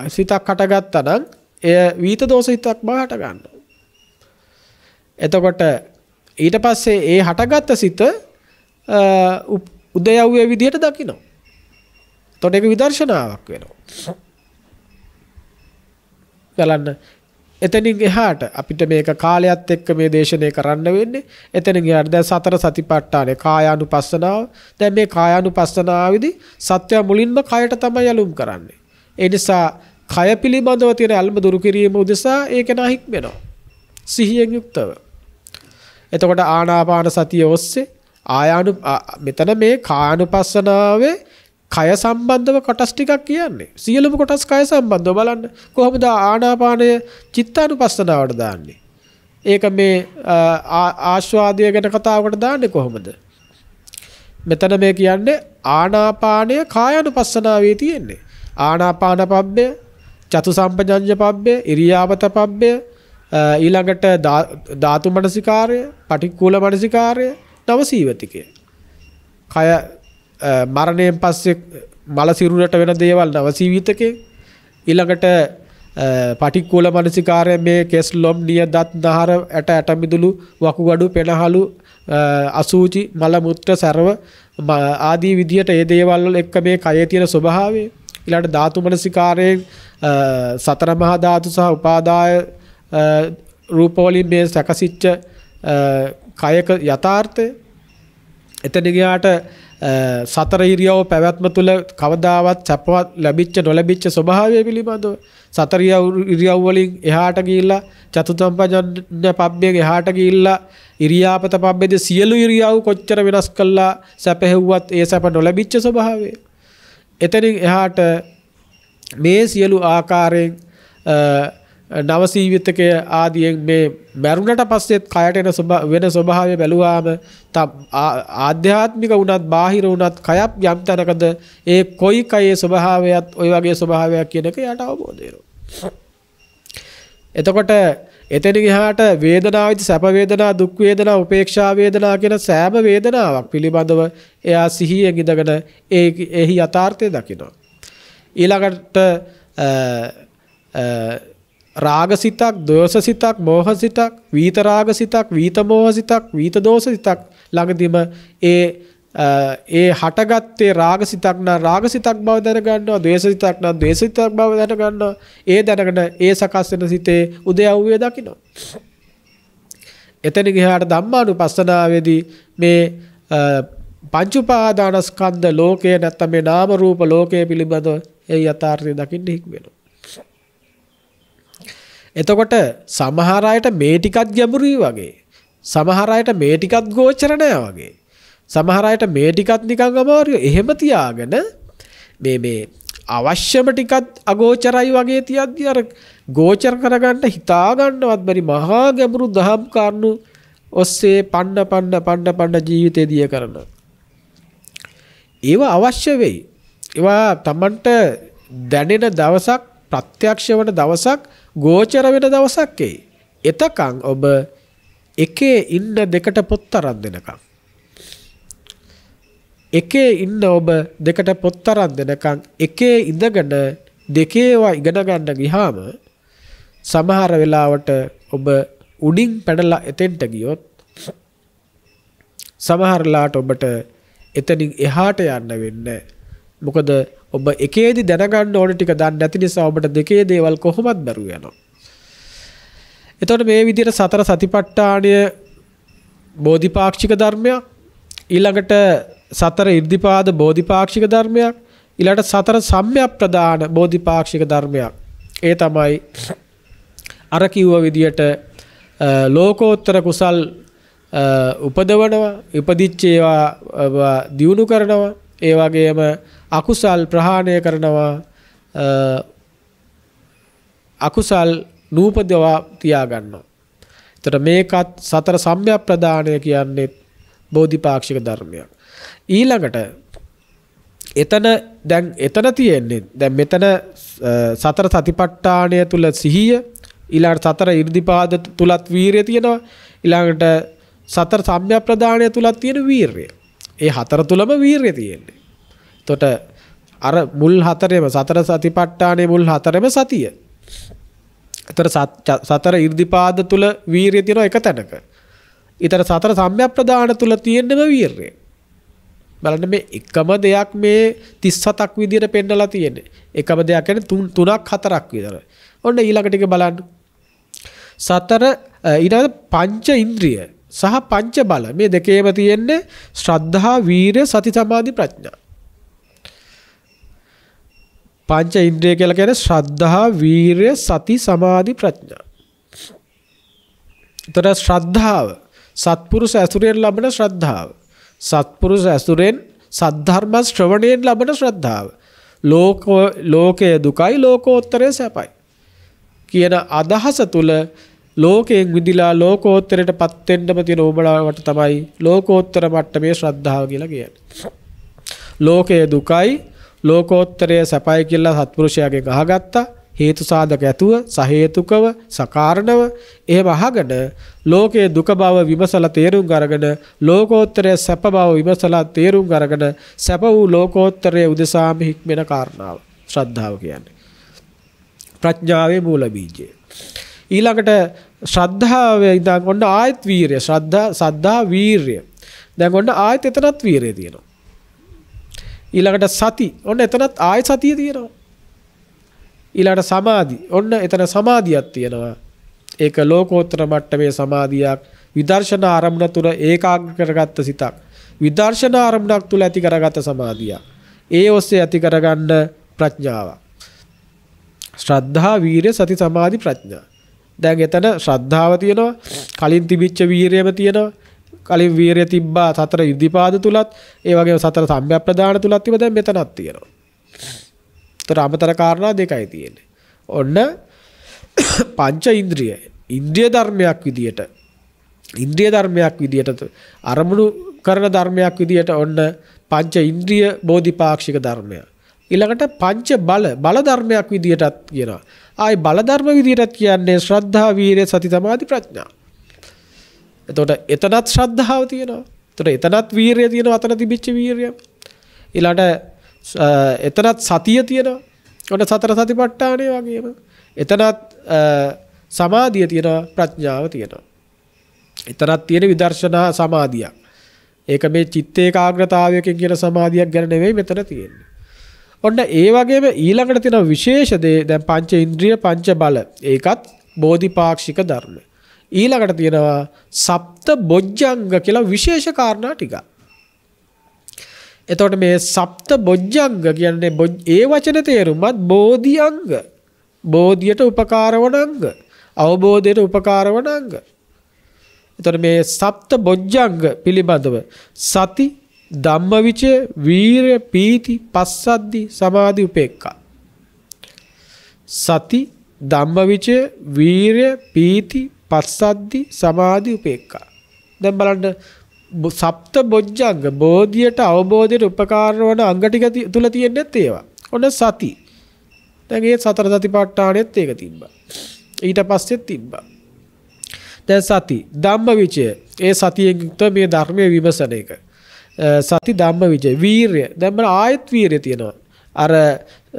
සිතක් හටගත්තා නම් එය වීත දෝෂ හිතක් බව හට ගන්නවා. එතකොට ඊට පස්සේ ඒ හටගත්ත සිත උදයව්වේ විදිහට දකිනවා. එතකොට ඒක විදර්ශනාවක් වෙනවා. බලන්න එතනින් එහාට අපිට මේක කාලයත් එක්ක මේ දේශනේ කරන්න වෙන්නේ. එතනින් එහාට දැන් සතර සතිපට්ඨානේ කායානුපස්සනාව. දැන් මේ කායානුපස්සනාවේදී සත්‍ය මුලින්ම කයට තමයි යලුම් කරන්නේ. ඒ නිසා කය පිළිබඳව තියෙන අල්ම දුරු කිරීම උදෙසා ඒක නැහික් වෙනවා. සිහියෙන් යුක්තව. එතකොට ආනාපාන සතිය ඔස්සේ මෙතන මේ කායානුපස්සනාවේ කය සම්බන්ධව කොටස් ටිකක් කියන්නේ. සියලුම කොටස් කය සම්බන්ධව බලන්න. කොහොමද ආනාපානය චිත්තානුපස්සනාවට දාන්නේ? ඒක මේ ආස්වාදය ගැන කතාවකට දාන්නේ කොහොමද? මෙතන මේ කියන්නේ ආනාපානය කායානුපස්සනාවේ තියෙන්නේ. ආනාපාන පබ්බය, චතු සම්පජඤ්ඤ පබ්බය, ඉරියාපත පබ්බය, ඊළඟට ධාතු මනසිකාරය, පටික්කුල මනසිකාරය, නවසීවතිකය. කය මරණයෙන් පස්සේ මල සිරුරට වෙන දේවල් නවසීවිතකේ. ඊළඟට පටික්කුල මනසිකාරය මේ කෙස් ලොම් නිය දත් නහර ඇට ඇට මිදුළු වකුගඩු පෙනහළු අසූචි මල මුත්‍ර සර්ව ආදී විදියට ඒ දේවල් වල එක්ක මේ කයේ තියෙන ස්වභාවය. ඊළඟට ධාතු මනසිකාරයෙන් සතර මහා ධාතු සහ උපාදාය රූපවලින් මේ සැකසිච්ච කයක යථාර්ථය. එතන ගියාට සතර ඉරියව් පැවැත්ම තුළ කවදාවත් සැපවත් ලැබිච්ච නොලැබිච්ච ස්වභාවය පිළිබඳව සතර ඉරියව් වලින් එහාට ගිහිල්ලා චතුසම්පජඤ්ඤ පබ්බයෙන් එහාට ගිහිල්ලා ඉරියාපත පබ්බේදී සියලු ඉරියව් කොච්චර වෙනස් කළා සැපෙහුවත් ඒ සැප නොලැබිච්ච ස්වභාවය. එතනින් එහාට මේ සියලු ආකාරයෙන් නවසීවිතකය ආදියෙන් මේ මරුණට පස්සෙත් කයට එන වෙන ස්වභාවය බැලුවාම ආධ්‍යාත්මික වුණත් බාහිර වුණත් කයක් යම් තැනකද ඒ කොයි කයේ ස්වභාවයත් ওই වගේ ස්වභාවයක් කියන එක යට අවබෝධ වෙනවා. එතකොට එතනින් එහාට වේදනාවේදී සැප වේදනා, දුක් වේදනා, උපේක්ෂා වේදනා කියන සෑම වේදනාවක් පිළිබඳව එයා සිහියෙන් ඉඳගෙන එහි යථාර්ථය දකිනවා. ඊළඟට රාගසිතක්, දෝෂසිතක්, මෝහසිතක්, වීත රාගසිතක්, වීත මෝහසිතක්, වීත දෝෂසිතක් ළඟදීම ඒ හටගත්තේ රාගසිතක් නම් රාගසිතක් බව දැනගන්නවා, ද්වේෂසිතක් නම් ද්වේෂසිතක් බව දැනගන්නවා. ඒ දැනගෙන ඒ සකස් වෙන සිතේ උදයව්වේ දකිනවා. එතන ගියාට ධම්මානුපස්සනාවේදී මේ පංච උපාදානස්කන්ධ ලෝකය නැත්නම් මේ නාම රූප ලෝකය පිළිබඳව ඒ යථාර්ථය දකින්න හික් වෙනවා. එතකොට සමහර අයට මේ ටිකත් ගැඹුරුයි වගේ. සමහර අයට මේ ටිකත් ගෝචර නෑ වගේ. සමහර අයට මේ ටිකත් නිකන් අමාරුයි. එහෙම තියාගෙන මේ අවශ්‍යම ටිකත් අගෝචරයි වගේ තියද්දී අර ගෝචර කරගන්න හිතා ගන්නවත් බැරි මහා ගැඹුරු දහම් කරුණු ඔස්සේ පන්න ජීවිතේ දිය කරනවා. ඒවා අවශ්‍ය වෙයි. ඒවා Tamanට දැනෙන දවසක් ප්‍රත්‍යක්ෂ වෙන දවසක් ගෝචර වෙන දවසක් එයි. එතකන් ඔබ එකේ ඉන්න දෙකට පොත් අරන් දෙනකම්. එකේ ඉන්න ඔබ දෙකට පොත් අරන් දෙනකම් එකේ ඉඳගෙන දෙකේවා ඉගෙන ගන්න ගියාම සමහර වෙලාවට ඔබ උඩින් පැනලා එතෙන්ට ගියොත් සමහර ලාට ඔබට එතනින් එහාට යන්න වෙන්නේ. මොකද ඔබ එකේදී දැනගන්න ඕන ටික දන්නේ නැති නිසා ඔබට දෙකේ දේවල් කොහොමද බැරුව යනවා. එතකොට මේ විදිහට සතර සතිපට්ඨානය බෝධිපාක්ෂික ධර්මයක්, ඊළඟට සතර ඉර්ධිපාද බෝධිපාක්ෂික ධර්මයක්, ඊළඟට සතර සම්‍යක් ප්‍රදාන බෝධිපාක්ෂික ධර්මයක්. ඒ තමයි අර කිව්ව විදිහට ලෝකෝත්තර කුසල් උපදවනවා, ඉපදිච්ච ඒවා දියුණු කරනවා, ඒ වගේම අකුසල් ප්‍රහාණය කරනවා, අකුසල් නූපදවා තියා ගන්නවා. එතකොට මේකත් සතර සම්‍යක් ප්‍රදානය කියන්නේ බෝධිපාක්ෂික ධර්මයක්. ඊළඟට එතන තියෙන්නේ දැන් මෙතන සතර සතිපට්ඨානය තුල සිහිය, ඊළඟට සතර ඉර්ධිපාද තුලත් වීරිය තියෙනවා, ඊළඟට සතර සම්‍යක් ප්‍රදානය තුලත් තියෙන වීරිය. ඒ හතර තුලම වීරිය තියෙන්නේ. එතකොට අර මුල් හතරේම සතර සතිපට්ඨානයේ මුල් හතරේම සතිය. ඒතර සතර ඉර්ධිපාද තුල වීරිය තියෙනවා එක තැනක. ඊතර සතර සම්‍යක් ප්‍රදාන තුල තියෙන්නම වීරිය. බලන්න මේ එකම දෙයක් මේ 37ක් විදියට පෙන්නලා තියෙන්නේ. එකම දෙයක් කියන්නේ 3ක් 4ක් විතර. ඔන්න ඊළඟ ටික බලන්න. සතර ඊළඟ පංච ඉන්ද්‍රිය සහ පංච බල මේ දෙකේම තියෙන්නේ ශ්‍රද්ධා, වීරිය, සති, සමාධි, ප්‍රඥා. පංච ඉන්ද්‍රිය කියලා කියන්නේ ශ්‍රද්ධා, වීරිය, සති, සමාධි, ප්‍රඥා. ඒතර ශ්‍රද්ධාව සත්පුරුෂ ඇසුරෙන් ලබන ශ්‍රද්ධාව. සත්පුරුෂ ඇසුරෙන් සද්ධර්ම ශ්‍රවණයෙන් ලබන ශ්‍රද්ධාව. ලෝකයේ දුකයි ලෝකෝත්තරයේ සැපයි කියන අදහස තුල ලෝකයෙන් විදිලා ලෝකෝත්තරයට පත් වෙන්නම තියෙන උඹලාවට තමයි ලෝකෝත්තර මට්ටමේ ශ්‍රද්ධාව කියලා කියන්නේ. ලෝකයේ දුකයි ලෝකෝත්තරයේ සැපයි කියලා සත්පුරුෂයාගෙන් අහගත්තා. හේතු සාධක ඇතුව සහේතුකව සකාරණව එහෙම අහගෙන ලෝකයේ දුක බව විමසලා තේරුම් අරගෙන ලෝකෝත්තරයේ සැප බව විමසලා තේරුම් අරගෙන සැප වූ ලෝකෝත්තරයේ උදෙසාම හික්මෙන කාරණාව ශ්‍රද්ධාව කියන්නේ. ප්‍රඥාවේ මූල බීජය. ඊළඟට ශ්‍රද්ධාවේ ඉඳන් ඔන්න ආයත් වීරිය, සද්ධා වීරිය. දැන් ඔන්න ආයත් එතනත් වීරිය තියෙනවා. ඊළඟට සති ඔන්න එතනත් ආයත් සතිය තියෙනවා. ඊළඟට සමාධි ඔන්න එතන සමාධියක් තියෙනවා. ඒක ලෝකෝත්තර මට්ටමේ සමාධියක්. විදර්ශනා ආරම්භන තුර ඒකාග්‍ර කරගත්ත සිතක්. විදර්ශනා ආරම්භනක් තුල ඇති කරගත්ත සමාධියක්. ඒ ඔස්සේ ඇති කරගන්න ප්‍රඥාව. ශ්‍රද්ධා, වීරිය, සති, සමාධි, ප්‍රඥා. දැන් එතන ශ්‍රද්ධාව තියෙනවා. කලින් තිබිච්ච වීරියම තියෙනවා. කලින් වීරිය තිබ්බා සතර ඉර්ධිපාද තුලත්. ඒ වගේම සතර සම්‍යක් ප්‍රදාන තුලත් තිබ්බා. දැන් මෙතනක් තියෙනවා. අමතර කාරණා දෙකයි තියෙන්නේ. ඔන්න පංච ඉන්ද්‍රිය ඉන්ද්‍රිය ධර්මයක් විදියට අරමුණු කරන ධර්මයක් විදියට ඔන්න පංච ඉන්ද්‍රිය බෝධිපාක්ෂික ධර්මය. ඊළඟට පංච බල ධර්මයක් විදියටත් කියනවා. ආයි බල ධර්ම විදියටත් කියන්නේ ශ්‍රද්ධා, වීරිය, සති, සමාධි, ප්‍රඥා. එතකොට එතනත් ශ්‍රද්ධාව තියෙනවා. එතකොට එතනත් වීරිය තියෙනවා. අතන තිබිච්ච වීරිය. ඊළඟට එතනත් සතිය තියෙනවා. ඔන්න සතර සතිපට්ඨානය වගේම එතනත් සමාධිය තියෙනවා, ප්‍රඥාව තියෙනවා. එතනත් තියෙන විදර්ශනා සමාධියක්. ඒක මේ චිත්ත ඒකාග්‍රතාවයකින් කියන සමාධියක් ගැන නෙවෙයි මෙතන තියෙන්නේ. ඔන්න ඒ වගේම ඊළඟට තියෙන විශේෂ දේ දැන් පංච ඉන්ද්‍රිය, පංච බල. ඒකත් බෝධිපාක්ෂික ධර්ම. ඊළඟට තියෙනවා සප්ත බොජ්ජංග කියලා විශේෂ කාරණා ටිකක්. එතකොට මේ සප්ත බොජ්ජංග කියන්නේ ඒ වචන තේරුමත් බෝධිඅංග. බෝධියට උපකාර වන අංග. අවබෝධයට උපකාර වන අංග. එතකොට මේ සප්ත බොජ්ජංග පිළිබඳව සති, ධම්මවිචය, වීරය, පීති, පස්සද්ධි, සමාධි, උපේක්ඛා. සති, ධම්මවිචය, වීරය, පීති, පස්සද්ධි, සමාධි, උපේක්ඛා. දැන් බලන්න සප්ත බොජ්ජංග බෝධියට අවබෝධයට උපකාර වන අංග ටික තුල තියෙන්නේත් ඒවා. ඔන්න සති. දැන් ඒ සතර සතිපට්ඨානෙත් ඒක තිබ්බා. ඊට පස්සෙත් තිබ්බා. දැන් සති ධම්මවිචය ඒ සතියෙන් යුක්ත මේ ධර්මයේ විමසන එක. සති ධම්මවිචය වීරය. දැන් මම ආයත් වීරය තියෙනවා. අර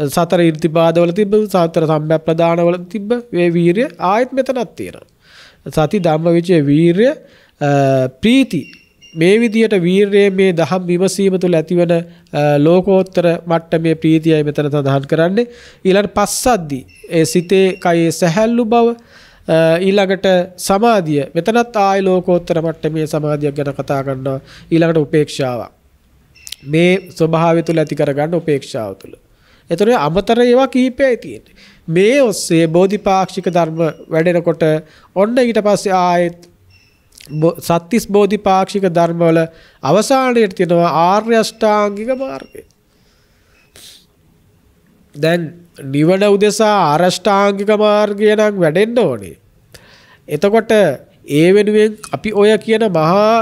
සතර ඉර්තිපාදවල තිබ්බ සතර සම්ප්‍රදානවල තිබ්බ මේ වීරය ආයත් මෙතනක් තියෙනවා. සති ධම්මවිචය වීරය ප්‍රීති මේ විදියට වීරයේ මේ දහම් විමසීම තුළ ඇතිවන ලෝකෝත්තර මට්ටමේ ප්‍රීතියයි මෙතන සඳහන් කරන්නේ. ඊළඟට පස්සද්ධි ඒ සිතේ කයේ සැහැල්ලු බව. ඊළඟට සමාධිය මෙතනත් ආය ලෝකෝත්තර මට්ටමේ සමාධියක් ගැන කතා කරනවා. ඊළඟට උපේක්ෂාව මේ ස්වභාවය තුළ ඇති කරගන්න උපේක්ෂාව තුළ. එතකොට අමතර ඒවා කිහිපයයි තියෙන්නේ. මේ ඔස්සේ බෝධිපාක්ෂික ධර්ම වැඩෙනකොට ඔන්න ඊට පස්සේ ආයෙත් සත්‍තිස් බෝධිපාක්ෂික ධර්මවල අවසානයේ තියෙනවා ආර්ය අෂ්ටාංගික මාර්ගය. දැන් නිවන උදෙසා ආර්ය අෂ්ටාංගික මාර්ගය නම් වැඩෙන්න ඕනේ. එතකොට ඒ වෙනුවෙන් අපි ඔය කියන මහා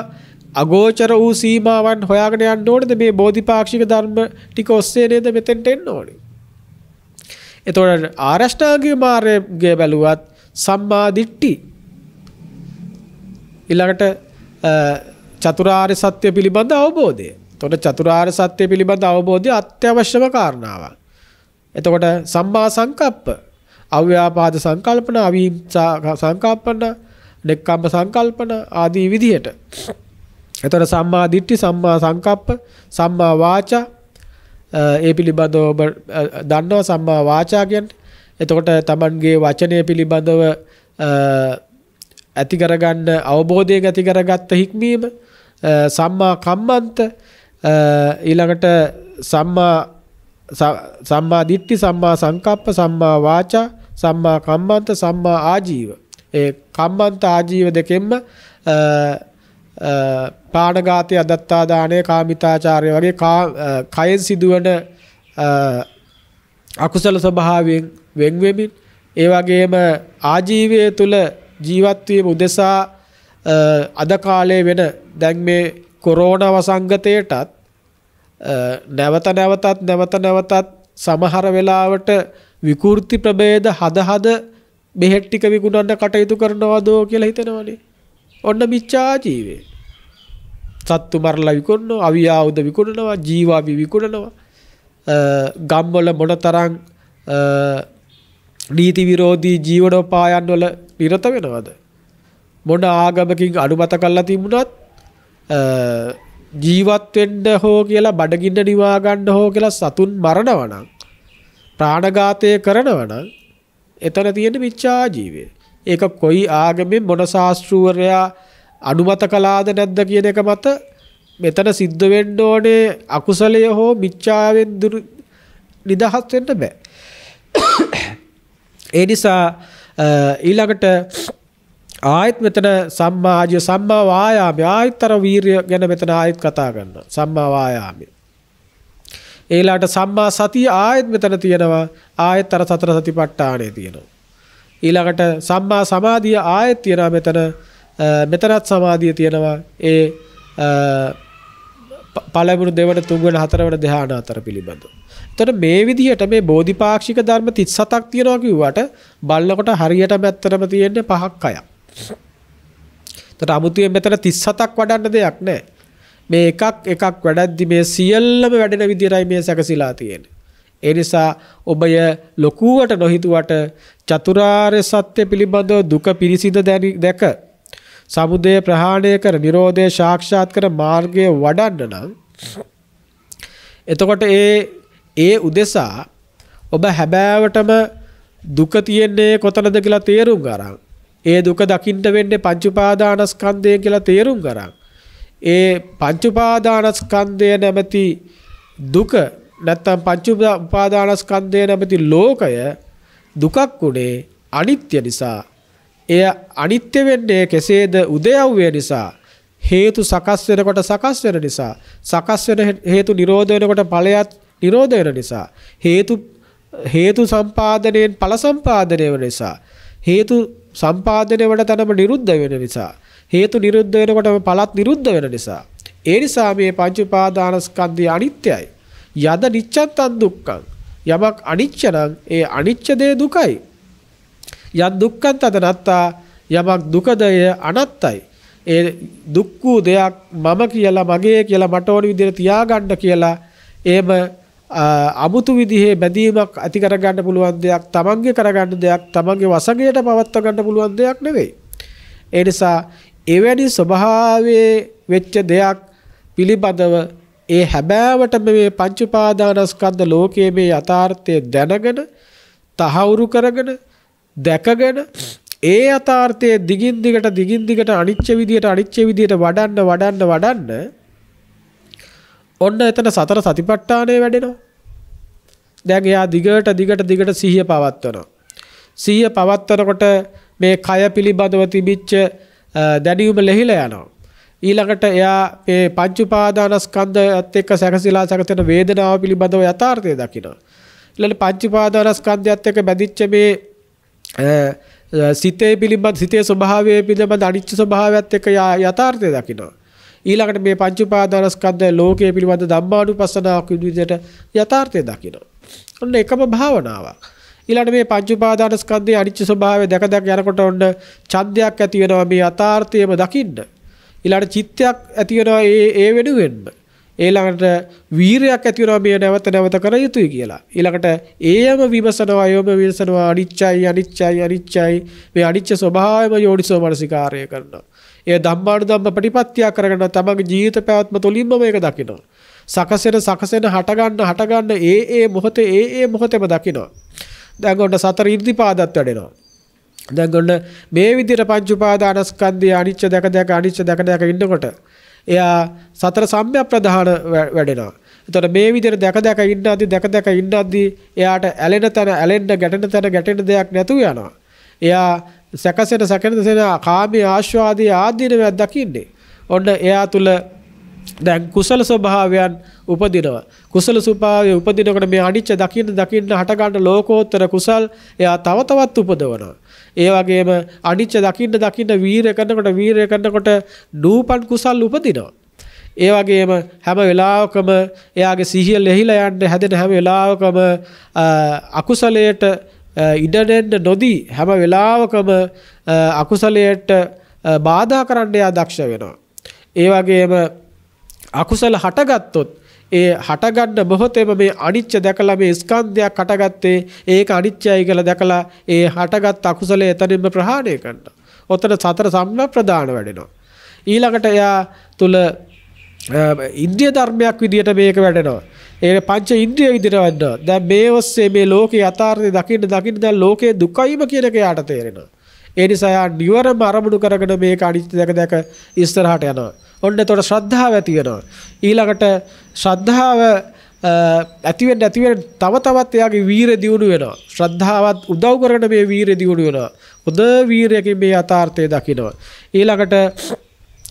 අගෝචර වූ සීමාවන් හොයාගෙන යන්න ඕනේද මේ බෝධිපාක්ෂික ධර්ම ටික ඔස්සේ නේද මෙතෙන්ට එන්න ඕනේ. එතකොට ආර්ය අෂ්ටාංගික මාර්ගය බැලුවත් සම්මා දිට්ඨි ඊළඟට චතුරාර්ය සත්‍ය පිළිබඳ අවබෝධය. එතකොට චතුරාර්ය සත්‍ය පිළිබඳ අවබෝධය අත්‍යවශ්‍යම කාරණාවක්. එතකොට සම්මා සංකප්ප, අව්‍යාපාද සංකල්පන, අවිහිංසා සංකල්පන, නෙක්ඛම්ම සංකල්පන ආදී විදිහට. එතකොට සම්මා දිට්ඨි, සම්මා සංකප්ප, සම්මා වාචා ඒ පිළිබඳව ඔබ දන්නවා සම්මා වාචා කියන්නේ. එතකොට Tamanගේ වචනය පිළිබඳව ඇති කරගන්න අවබෝධයෙන් ඇති කරගත්ත හික්මීම. සම්මා කම්මන්ත ඊළඟට සම්මා දිට්ඨි, සම්මා සංකප්ප, සම්මා වාචා, සම්මා කම්මන්ත, සම්මා ආජීව. ඒ කම්මන්ත ආජීව දෙකෙන්ම පාණඝාතය, අදත්තා දානය, කාමිතාචාරය වගේ කයෙන් සිදුවන අකුසල ස්වභාවයෙන් වෙන් වෙමින් ඒ වගේම ආජීවය තුල ජීවත් වීම උදෙසා අද කාලේ වෙන දැන් මේ කොරෝනා වසංගතයටත් නැවතත් සමහර වෙලාවට විකෘති ප්‍රභේද හද බෙහෙත් ටික විකුණන්න කටයුතු කරනවදෝ කියලා හිතනවනේ. ඔන්න මිච්ඡා ජීවේ. සත්තු මරලා විකුණනවා, අවි ආයුධ විකුණනවා, ජීවාවි විකුණනවා. ගම්වල මොනතරම් නීති විරෝධී ජීවනෝපායන් වල නිරත වෙනවද? මොන ආගමකින් අනුමත කරලා තිබුණත් ජීවත් වෙන්න හෝ කියලා බඩගින්න නිවා ගන්න හෝ කියලා සතුන් මරනවා නම්, ප්‍රාණඝාතය කරනවා නම් එතන තියෙන මිච්ඡා ජීවය. ඒක කොයි ආගමෙන් මොන ශාස්ත්‍රූවරයා අනුමත කළාද නැද්ද කියන එක මත මෙතන සිද්ධ වෙන්න ඕනේ අකුසලය හෝ මිච්ඡාවෙන් නිදහස් වෙන්න බෑ. ඒ නිසා ඊළඟට ආයත් මෙතන සම්මාජය, සම්මා වායාමය, ආයතර වීර්ය ගැන මෙතන ආයත් කතා කරනවා. සම්මා වායාමය. ඊළඟට සම්මා සතිය ආයත් මෙතන තියෙනවා. ආයතර සතර සතිපට්ඨානෙ තියෙනවා. ඊළඟට සම්මා සමාධිය ආයත් තියෙනවා මෙතන. මෙතනත් සමාධිය තියෙනවා. ඒ පළවෙනි දෙවන තුන්වෙනි හතරවෙනි ධ්‍යාන අතර පිළිබඳව. එතකොට මේ විදිහට මේ බෝධිපාක්ෂික ධර්ම 37ක් තියෙනවා කිව්වට බලනකොට හරියටම ඇත්තටම තියෙන්නේ 5ක් 6ක්. එතකොට අමුතුවෙන් මෙතන 37ක් වඩන්න දෙයක් නැහැ. මේ එකක් වැඩද්දි මේ සියල්ලම වැඩෙන විදිහටයි මේ සැකසීලා තියෙන්නේ. ඒ නිසා ඔබය ලොකුවට නොහිතුවට චතුරාර්ය සත්‍ය පිළිබඳව දුක පිරිසිඳ දැක සමුදය ප්‍රහාණය කර නිරෝධය සාක්ෂාත් කර මාර්ගය වඩන්න නම් එතකොට ඒ උදෙසා ඔබ හැබෑවටම දුක තියෙන්නේ කොතනද කියලා තේරුම් ගන්න. ඒ දුක දකින්න වෙන්නේ පංච උපාදානස්කන්ධය කියලා තේරුම් ගන්න. ඒ පංච උපාදානස්කන්ධය නැමැති දුක නැත්තම් පංච උපාදානස්කන්ධය නැමැති ලෝකය දුකක් උනේ අනිත්‍ය නිසා. එය අනිත්‍ය වෙන්නේ කෙසේද? උදයව්‍ය නිසා. හේතු සකස් වෙනකොට සකස් වෙන නිසා. සකස් වෙන හේතු නිරෝධ වෙනකොට ඵලයත් නිරෝධ වෙන නිසා. හේතු සම්පාදනයෙන් ඵල සම්පාදනය වෙන නිසා. හේතු සම්පාදනය වල තනම නිරුද්ධ වෙන නිසා. හේතු නිරුද්ධ වෙනකොටම ඵලත් නිරුද්ධ වෙන නිසා. ඒ නිසා මේ පංච උපාදානස්කන්ධය අනිත්‍යයි. යද නිච්ඡත්තං දුක්ඛං. යමක් අනිච්ච නම් ඒ අනිච්ච දේ දුකයි. යත් දුක්ඛං තද නත්තා. යමක් දුකදය අනත්තයි. ඒ දුක් වූ දෙයක් මම කියලා මගේ කියලා මට ඕන විදිහට තියාගන්න කියලා එහෙම අමුතු විදිහේ බැඳීමක් ඇති කරගන්න පුළුවන් දෙයක්, තමන්ගේ කරගන්න දෙයක්, තමන්ගේ වසඟයට පවත්වා ගන්න පුළුවන් දෙයක් නෙවෙයි. ඒ නිසා එවැනි ස්වභාවයේ වෙච්ච දෙයක් පිළිබඳව ඒ හැබෑවටම මේ පංච උපාදානස්කන්ධ ලෝකයේ මේ යථාර්ථය දැනගෙන තහවුරු කරගෙන දැකගෙන ඒ යථාර්ථයේ දිගින් දිගට අනිච්ච විදියට වඩන්න ඔන්න එතන සතර සතිපට්ඨානය වැඩෙනවා. දැන් එයා දිගට සිහිය පවත්වනවා. සිහිය පවත්වනකොට මේ කය පිළිබඳව තිබිච්ච දැනීම ලෙහිලා යනවා. ඊළඟට එයා මේ පංච උපාදානස්කන්ධයත් එක්ක සැකසීලා සැකසෙන වේදනාව පිළිබඳව යථාර්ථය දකිනවා. ඊළඟ පංච උපාදානස්කන්ධයත් එක්ක බැඳිච්ච මේ සිතේ ස්වභාවය පිළිබඳ අනිච්ච ස්වභාවයත් එක්ක යථාර්ථය දකිනවා. ඊළඟට මේ පංච උපාදානස්කන්ධ ලෝකයේ පිළිබඳ ධම්මානුපස්සනාවක් විදිහට යථාර්ථය දකිනවා. ඔන්න එකම භාවනාවක්. ඊළඟට මේ පංච උපාදානස්කන්ධයේ අනිච්ච ස්වභාවය දැක යනකොට ඔන්න ඡන්දයක් ඇති වෙනවා මේ යථාර්ථයම දකින්න. ඊළඟට චිත්තයක් ඇති වෙනවා ඒ වෙනුවෙන්ම. ඊළඟට වීරයක් ඇති වෙනවා මේ නැවත කර යුතුයි කියලා. ඊළඟට ඒයම විමසනවා අනිච්චයි මේ අනිච්ච ස්වභාවයම යෝනිසෝ මනසිකාරය කරනවා. ඒ ධම්මානුධම්ම ප්‍රතිපත්තිය කරගෙන තමගේ ජීවිත පැවැත්ම තුළින්ම මේක දකිනවා. සකසෙන හටගන්න ඒ මොහොතේම දකිනවා. දැන් ඔන්න සතර ඉර්ධිපාදත් වැඩෙනවා. දැන් ඔන්න මේ විදිහට පංච උපාදානස්කන්ධය අනිච්ච දැක ඉන්නකොට එයා සතර සම්‍යක් ප්‍රධාන වැඩෙනවා. එතකොට මේ විදිහට දැක ඉන්නද්දී එයාට ඇලෙන්න ගැටෙන දෙයක් නැතුව යනවා. එයා සැකසෙන කාමී ආස්වාදී ආදීනවත් දකින්නේ. ඔන්න එයා තුල දැන් කුසල ස්වභාවයන් උපදිනවා. කුසල ස්වභාවය උපදිනකොට මේ අනිච්ච දකින්න හට ගන්න ලෝකෝත්තර කුසල් එයා තව තවත් උපදවනවා. ඒ වගේම අනිච්ච දකින්න වීරය කරනකොට නූපන් කුසල් උපදිනවා. ඒ වගේම හැම වෙලාවකම එයාගේ සිහිය ලෙහිලා යන්න හැදෙන හැම වෙලාවකම අකුසලයට ඉඩ දෙන්න නොදී හැම වෙලාවකම අකුසලයට බාධා කරන්න එයා දක්ෂ වෙනවා. ඒ වගේම අකුසල හටගත්තොත් ඒ හටගන්න මොහොතේම මේ අනිච්ච දැකලා මේ ස්කන්ධයක් හටගත්තේ ඒක අනිච්චයි කියලා දැකලා ඒ හටගත් අකුසලයේ එතනින්ම ප්‍රහාණය කරනවා. ඔතන සතර සම්‍යක් ප්‍රදාන වැඩෙනවා. ඊළඟට එයා තුල ඉන්ද්‍රිය ධර්මයක් විදියට මේක වැඩෙනවා. ඒ පංච ඉන්ද්‍රිය විදියට වැඩෙනවා. දැන් මේ ඔස්සේ මේ ලෝකේ යථාර්ථය දකින්න දැන් ලෝකේ දුකයිම කියන එක යාට තේරෙනවා. ඒ නිසා යා නිවරම අරමුණු කරගෙන මේක අනිත්‍ය දැක ඉස්සරහට යනවා. ඔන්න එතකොට ශ්‍රද්ධාව ඇති වෙනවා. ඊළඟට ශ්‍රද්ධාව ඇති වෙන්න තව තවත් එයාගේ වීරිය දියුණු වෙනවා. ශ්‍රද්ධාවත් උදව් කරගෙන මේ වීරිය දියුණු වෙනවා. හොඳ වීරියකින් මේ යථාර්ථය දකිනවා. ඊළඟට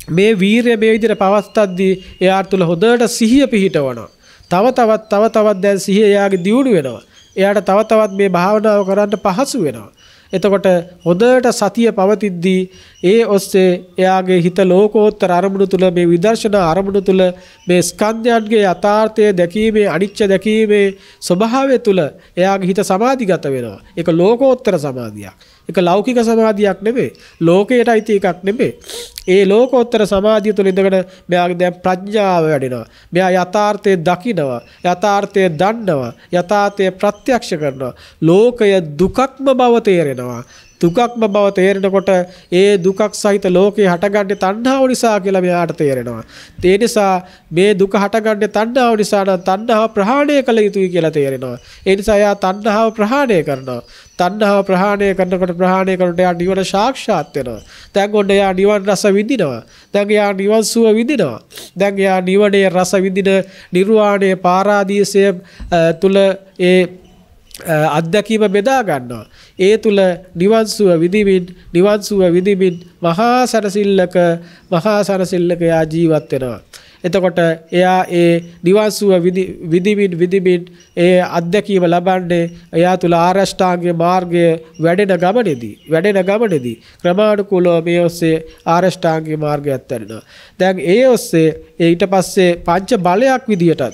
මේ වීරිය මේ විදිහට පවත්තද්දී එයා තුළ හොඳට සිහිය පිහිටවනවා. තව තවත් දැන් සිහිය එයාගේ දියුණු වෙනවා. එයාට තව තවත් මේ භාවනාව කරන්න පහසු වෙනවා. එතකොට හොඳට සතිය පවතිද්දී ඒ ඔස්සේ එයාගේ හිත ලෝකෝත්තර අරමුණු තුල මේ විදර්ශනා අරමුණු තුල මේ ස්කන්ධයන්ගේ යථාර්ථය දැකීමේ අනිච්ච දැකීමේ ස්වභාවය තුල එයාගේ හිත සමාධිගත වෙනවා. ඒක ලෝකෝත්තර සමාධියක්. ඒක ලෞකික සමාධියක් නෙමෙයි. ලෝකයට අයිති එකක් නෙමෙයි. ඒ ලෝකෝත්තර සමාධිය තුළ ඉඳගෙන මෙයාගේ දැන් ප්‍රඥාව වැඩෙනවා. මෙයා යථාර්ථය දකිනවා. යථාර්ථය දන්නවා. යථාර්ථය ප්‍රත්‍යක්ෂ කරනවා. ලෝකය දුකක්ම බව තේරෙනවා. දුකක්ම බව තේරෙනකොට ඒ දුකක් සහිත ලෝකේ හටගන්නේ තණ්හාව නිසා කියලා මෙයාට තේරෙනවා. ඒ නිසා මේ දුක හටගන්නේ තණ්හාව නිසා නම් තණ්හාව ප්‍රහාණය කළ යුතුයි කියලා තේරෙනවා. ඒ නිසා එයා තණ්හාව ප්‍රහාණය කරනවා. තණ්හාව ප්‍රහාණය කරනකොට එයා නිවන සාක්ෂාත් වෙනවා. දැන් ඔන්න එයා නිවන් රස විඳිනවා. දැන් එයා නිවන් සුව විඳිනවා. දැන් එයා නිවනේ රස විඳින නිර්වාණය පාරාදීසය තුල ඒ අත්දැකීම බෙදා ගන්නවා. ඒ තුල නිවන් සුව විඳිමින් මහා සරසිල්ලක එයා ජීවත් වෙනවා. එතකොට එයා ඒ නිවන් සුව විඳිමින් ඒ අත්දැකීම ලබන්නේ එයා තුල ආරෂ්ඨාංගික මාර්ගය වැඩෙන ගමනේදී ක්‍රමානුකූලව මේ ඔස්සේ ආරෂ්ඨාංගික මාර්ගයත් වැඩෙනවා. දැන් ඒ ඔස්සේ ඊට පස්සේ පංච බලයක් විදියටත්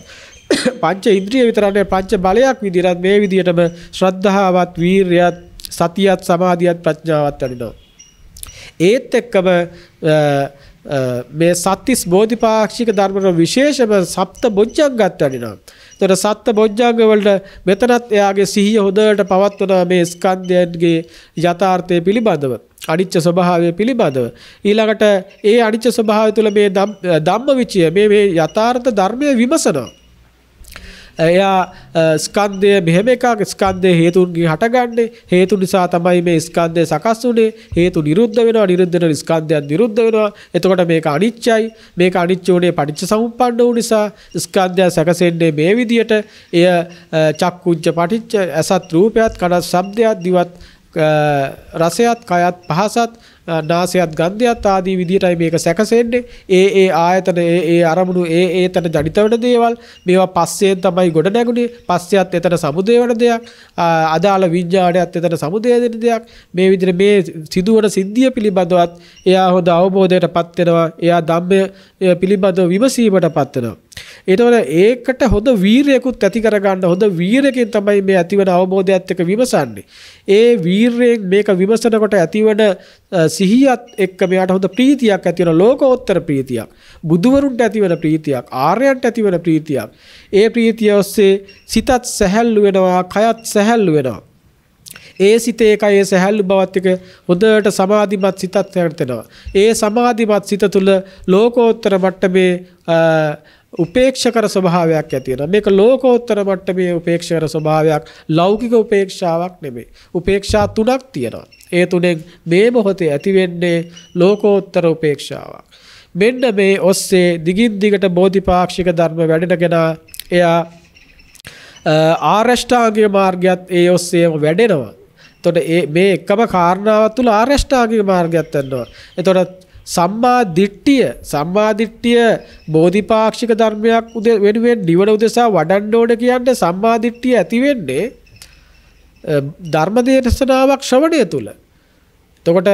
පංච ඉන්ද්‍රිය විතරනේ පංච බලයක් විදිහට මේ විදිහටම ශ්‍රද්ධාවත් වීරියත් සතියත් සමාධියත් ප්‍රඥාවත් වැඩිනවා. ඒත් එක්කම මේ සත්‍තිස් බෝධිපාක්ෂික ධර්ම වල විශේෂම සප්ත බොජ්ජංගත් වැඩිනවා. ඒතර සප්ත බොජ්ජංග වලට මෙතනත් එයාගේ සිහිය හොදට පවත්වන මේ ස්කන්ධයන්ගේ යථාර්ථය පිළිබඳව අනිච්ච ස්වභාවය පිළිබඳව ඊළඟට ඒ අනිච්ච ස්වභාවය තුළ මේ ධම්මවිචය මේ යථාර්ථ ධර්මය විමසනවා. එයා ස්කන්ධය මෙහෙම එකක් ස්කන්ධය හේතුන්ගෙන් හටගන්නේ හේතු නිසා තමයි මේ ස්කන්ධය සකස් වුනේ හේතු නිරුද්ධ වෙන ස්කන්ධයන් නිරුද්ධ වෙනවා එතකොට මේක අනිච්චයි මේක අනිච්ච උනේ පටිච්ච සමුප්පන්න වූ නිසා ස්කන්ධය සකසෙන්නේ මේ විදියට එය චක්කුංච පටිච්ච අසත් රූපයත් කනත් ශබ්දයත් දිවත් රසයත් කයත් පහසත් නාසයත් ගන්ධයත් ආදී විදියටයි මේක සැකසෙන්නේ ඒ ආයතන ඒ අරමුණු ඒතන ජනිත වෙන දේවල් මේවා පස්සෙන් තමයි ගොඩ නැගුණේ පස්සෙත් එතන සමුදේ වෙන දෙයක් අදාළ විඥාණයත් එතන සමුදේ දෙන දෙයක් මේ විදිහට මේ සිදුවන සිද්ධිය පිළිබඳවත් එයා හොඳ අවබෝධයටපත් වෙනවා එයා ධම්මය පිළිබඳව විමසීමටපත් වෙනවා ඒතකොට ඒකට හොඳ වීරයකුත් ඇති කරගන්න හොඳ වීරයකින් තමයි මේ ඇතිවන අවබෝධයත් එක්ක විමසන්නේ ඒ වීරයෙන් මේක විමසනකොට ඇතිවන සිහියත් එක්ක මෙයාට හොඳ ප්‍රීතියක් ඇති වෙන ලෝකෝත්තර ප්‍රීතියක් බුදුවරුන්ට ඇති වෙන ප්‍රීතියක් ආර්යයන්ට ඇති වෙන ප්‍රීතියක් ඒ ප්‍රීතිය ඔස්සේ සිතත් සැහැල්ලු වෙනවා කයත් සැහැල්ලු වෙනවා ඒ සිතේ කයේ සැහැල්ලු බවත් එක හොඳට සමාධිමත් සිතත් හැදෙනවා ඒ සමාධිමත් සිත තුළ ලෝකෝත්තර මට්ටමේ උපේක්ෂකර ස්වභාවයක් ඇති වෙනවා මේක ලෝකෝත්තර මට්ටමේ උපේක්ෂකර ස්වභාවයක් ලෞකික උපේක්ෂාවක් නෙමෙයි උපේක්ෂා තුනක් තියෙනවා ඒ තුනෙන් මේ මොහොතේ ඇති වෙන්නේ ලෝකෝත්තර උපේක්ෂාවක් මෙන්න මේ ඔස්සේ දිගින් දිගට බෝධිපාක්ෂික ධර්ම වැඩෙනගෙන එයා ආරෂ්ඨාංගික මාර්ගයත් ඒ ඔස්සේම වැඩෙනවා එතකොට මේ එකම කාරණාව තුළ ආරෂ්ඨාංගික මාර්ගයත් වෙනවා එතකොට සම්මා දිට්ඨිය බෝධිපාක්ෂික ධර්මයක් වෙනුවෙන් නිවන උදෙසා වඩන්න ඕන කියන්නේ සම්මා දිට්ඨිය ඇති වෙන්නේ ධර්ම දේශනාවක් ශ්‍රවණය තුල. එතකොට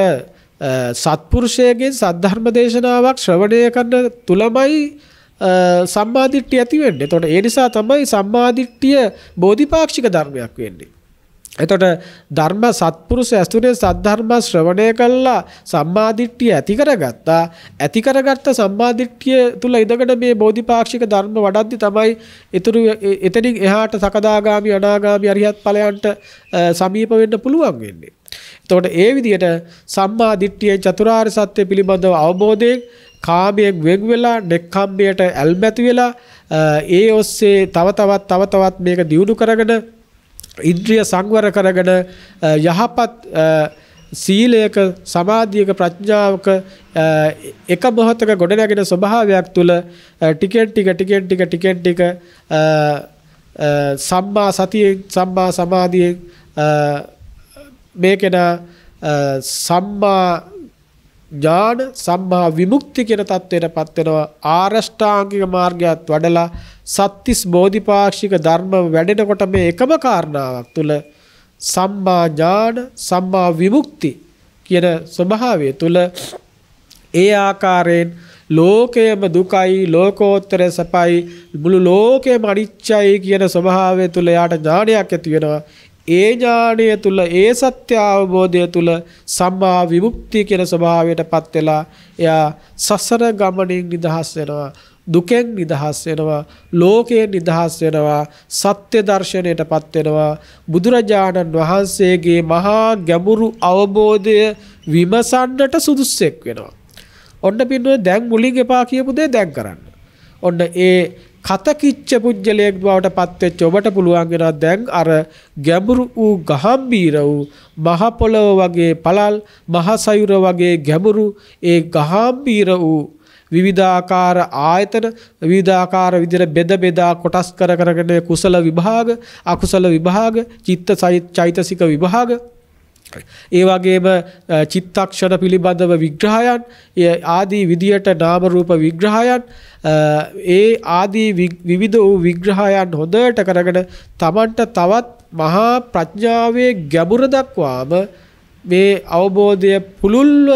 සත්පුරුෂයෙක්ගෙන් සද්ධර්ම දේශනාවක් ශ්‍රවණය කරන තුලමයි සම්මා දිට්ඨිය ඇති වෙන්නේ. එතකොට ඒ නිසා තමයි සම්මා දිට්ඨිය බෝධිපාක්ෂික ධර්මයක් වෙන්නේ. එතකොට ධර්ම සත්පුරුෂ ඇසුරේ සද්ධර්ම ශ්‍රවණය කළා සම්මාදිට්ඨිය ඇති කරගත්ත සම්මාදිට්ඨිය තුල ඉඳගෙන මේ බෝධිපාක්ෂික ධර්ම වඩද්දි තමයි එතනින් එහාට සකදාගාමි අනාගාමි අරිහත් ඵලයන්ට සමීප වෙන්න පුළුවන් වෙන්නේ. එතකොට ඒ විදිහට සම්මාදිට්ඨිය චතුරාර්ය සත්‍ය පිළිබඳව අවබෝධයෙන් කාමයෙන් වෙන් වෙලා නෙක්ඛම්මයට ඇල්මැති වෙලා ඒ ඔස්සේ තව තවත් මේක දියුණු කරගෙන ඉන්ද්‍රිය සංවර කරගෙන යහපත් සීලයක සමාධියක ප්‍රඥාවක එක මොහොතක ගොඩනැගෙන ස්වභාවයක් තුළ ටිකෙන් ටික සම්මා සතියෙන් සම්මා සමාධියෙන් මේකේන සම්මා ඥාන සම්මා විමුක්ති කියන තත්ත්වයටපත් වෙනවා ආරෂ්ඨාංගික මාර්ගයත් වඩලා සත්‍තිස් බෝධිපාක්ෂික ධර්ම වැඩෙනකොට මේ එකම කාරණාවක් තුල සම්මා ඥාන සම්මා විමුක්ති කියන ස්වභාවය තුල ඒ ආකාරයෙන් ලෝකයේම දුකයි ලෝකෝත්තර සපයි මුළු ලෝකයේම අනිච්චයි කියන ස්වභාවය තුල යාට ඥානයක් ඇති වෙනවා ඒ ඥාණය තුල ඒ සත්‍ය අවබෝධය තුල සම්මා විමුක්තිය කියන ස්වභාවයටපත් වෙලා එයා සසර ගමනින් නිදහස් වෙනවා, දුකෙන් නිදහස් වෙනවා, ලෝකයෙන් නිදහස් වෙනවා, සත්‍ය දර්ශනයටපත් වෙනවා, බුදුරජාණන් වහන්සේගේ මහා ගැඹුරු අවබෝධය විමසන්නට සුදුස්සෙක් වෙනවා. ඔන්න පින්නෝ දැන් මුලින් එපා කියපු දේ දැන් කරන්න. ඔන්න ඒ කතකිච්ච පුජ්‍යලයක් බවට පත් වෙච්ච ඔබට පුළුවන් වෙනවා දැන් අර ගැඹුරු වූ ගහම්බීර වූ මහ පොළොව වගේ පළල් මහ සයුර වගේ ගැඹුරු ඒ ගහම්බීර වූ විවිධාකාර ආයතන විවිධාකාර විදිහට බෙද බෙදා කොටස් කර කරගෙන කුසල විභාග අකුසල විභාග චිත්ත චෛතසික විභාග ඒ වගේම චිත්තක්ෂණ පිළිබඳව විග්‍රහයන් ආදී විදියට නාම රූප විග්‍රහයන් ඒ ආදී විවිධ වූ විග්‍රහයන් හොඳට කරගෙන තමන්ට තවත් මහා ප්‍රඥාවේ ගැඹුර දක්වාම මේ අවබෝධය පුළුල්ව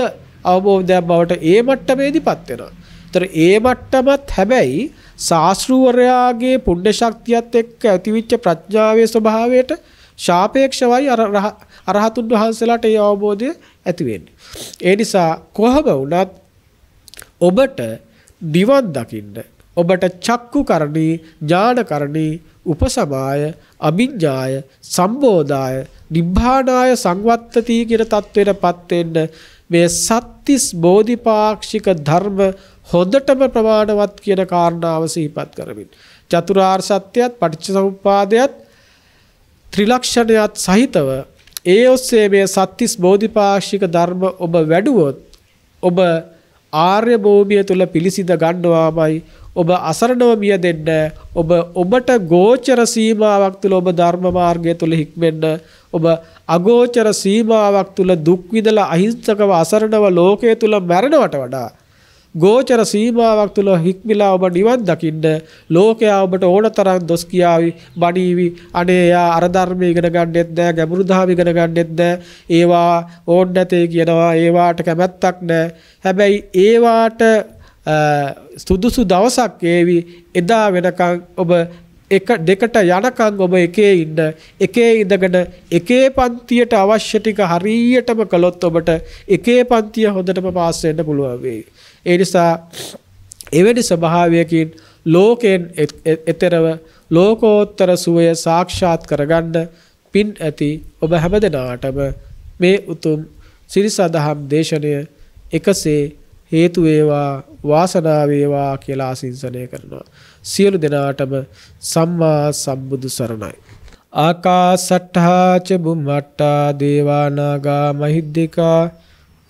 අවබෝධයක් බවට ඒ මට්ටමේදීපත් වෙනවා. ඒතර ඒ මට්ටමත් හැබැයි ශාස්ත්‍රූවරයාගේ පුණ්‍ය ශක්තියත් එක්ක ඇතිවිච්ච ප්‍රඥාවේ ස්වභාවයට ශාපේක්ෂවයි අරහතුන් වහන්සේලාට ඒ අවබෝධය ඇති වෙන්නේ. ඒ නිසා කොහොම වුණත් ඔබට දිවන් දකින්න ඔබට චක්කු කරණී ඥාන කරණී උපසමාය අභිඥාය සම්බෝධාය නිබ්බානාය සංවත්තති කියන தത്വෙටපත් වෙන්න මේ සත්‍තිස් බෝධිපාක්ෂික ධර්ම හොඳටම ප්‍රමාණවත් කියන කාරණාව සිහිපත් කරමින් චතුරාර්ය සත්‍යයත් පටිච්චසමුප්පාදයත් ත්‍රිලක්ෂණයත් සහිතව ඒ ඔස්සේ මේ සත්‍තිස් බෝධිපාක්ෂික ධර්ම ඔබ වැඩුවොත් ඔබ ආර්ය භූමිය තුල පිළිසිඳ ගන්නවාමයි. ඔබ අසරණව මිය දෙන්න ඔබට ගෝචර සීමාවක් තුල ඔබ ධර්ම මාර්ගය තුල හික්මෙන්න ඔබ අගෝචර සීමාවක් තුල දුක් විඳලා අහිංසකව අසරණව ලෝකයේ තුල මැරෙනවට වඩා ගෝචර සීමාවක් තුල හික්මිලා ඔබ නිවන් දකින්න ලෝකයා ඔබට ඕන තරම් දොස් කියාවි බණීවි අනේ යා අර ධර්ම ඉගෙන ගන්නෙත් නැහැ ගැඹුරු දහම ඉගෙන ගන්නෙත් නැහැ ඒවා ඕන් නැතේ කියනවා ඒවාට කැමැත්තක් නැහැ හැබැයි ඒවාට සුදුසු දවසක් ඒවි එදා වෙනකන් ඔබ එක දෙකට යනකම් ඔබ එකේ ඉන්න එකේ ඉඳගෙන එකේ පන්තියට අවශ්‍ය ටික හරියටම කළොත් ඔබට එකේ පන්තිය හොඳටම පාස් වෙන්න පුළුවන් වෙයි. ඒ නිසා එවැනි ස්වභාවයකින් ලෝකෙන් එතරව ලෝකෝත්තර සුවය සාක්ෂාත් කරගන්න පින් ඇති ඔබ හැමදෙනාටම මේ උතුම් සිරිසදහම් දේශනය එකසේ හේතු වේවා වාසනාව වේවා කියලා ආශිර්වාද කරනවා. සියලු දෙනාටම සම්මා සම්බුදු සරණයි. ආකාසට්ඨා ච බුම්මට්ඨා දේවා නාග මහිද්దికා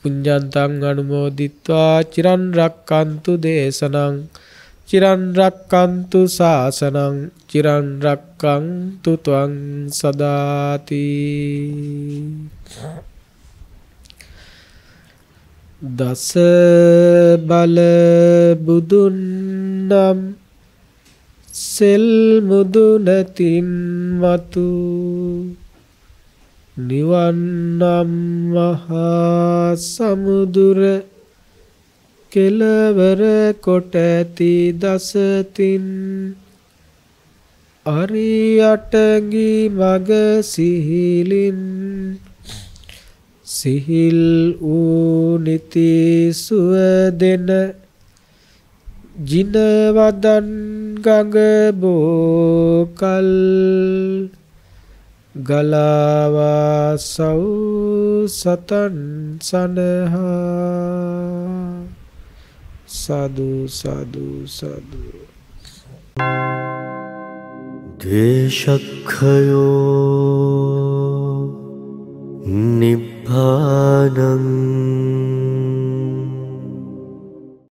පුඤ්ඤන්තං අනුමෝදිත්වා චිරන් රක්칸තු දේශනං චිරන් රක්칸තු සාසනං චිරන් රක්칸තු ත්වං සදාති. දස බල බුදුන් නම් සෙල් මුදුනතින් මතු නිවන් නම් මහා සමුදුර කෙළවර කොට ඇති දසතින් අරියටඟි මග සිහිලින් සිහිල් වූ නිති සුව දෙන ජිනවදන් ගඟ බෝකල් ගලාවා සව් සතන් සනහා සාදු සාදු සාදු. දේශක්ඛයෝ නිබ්බානං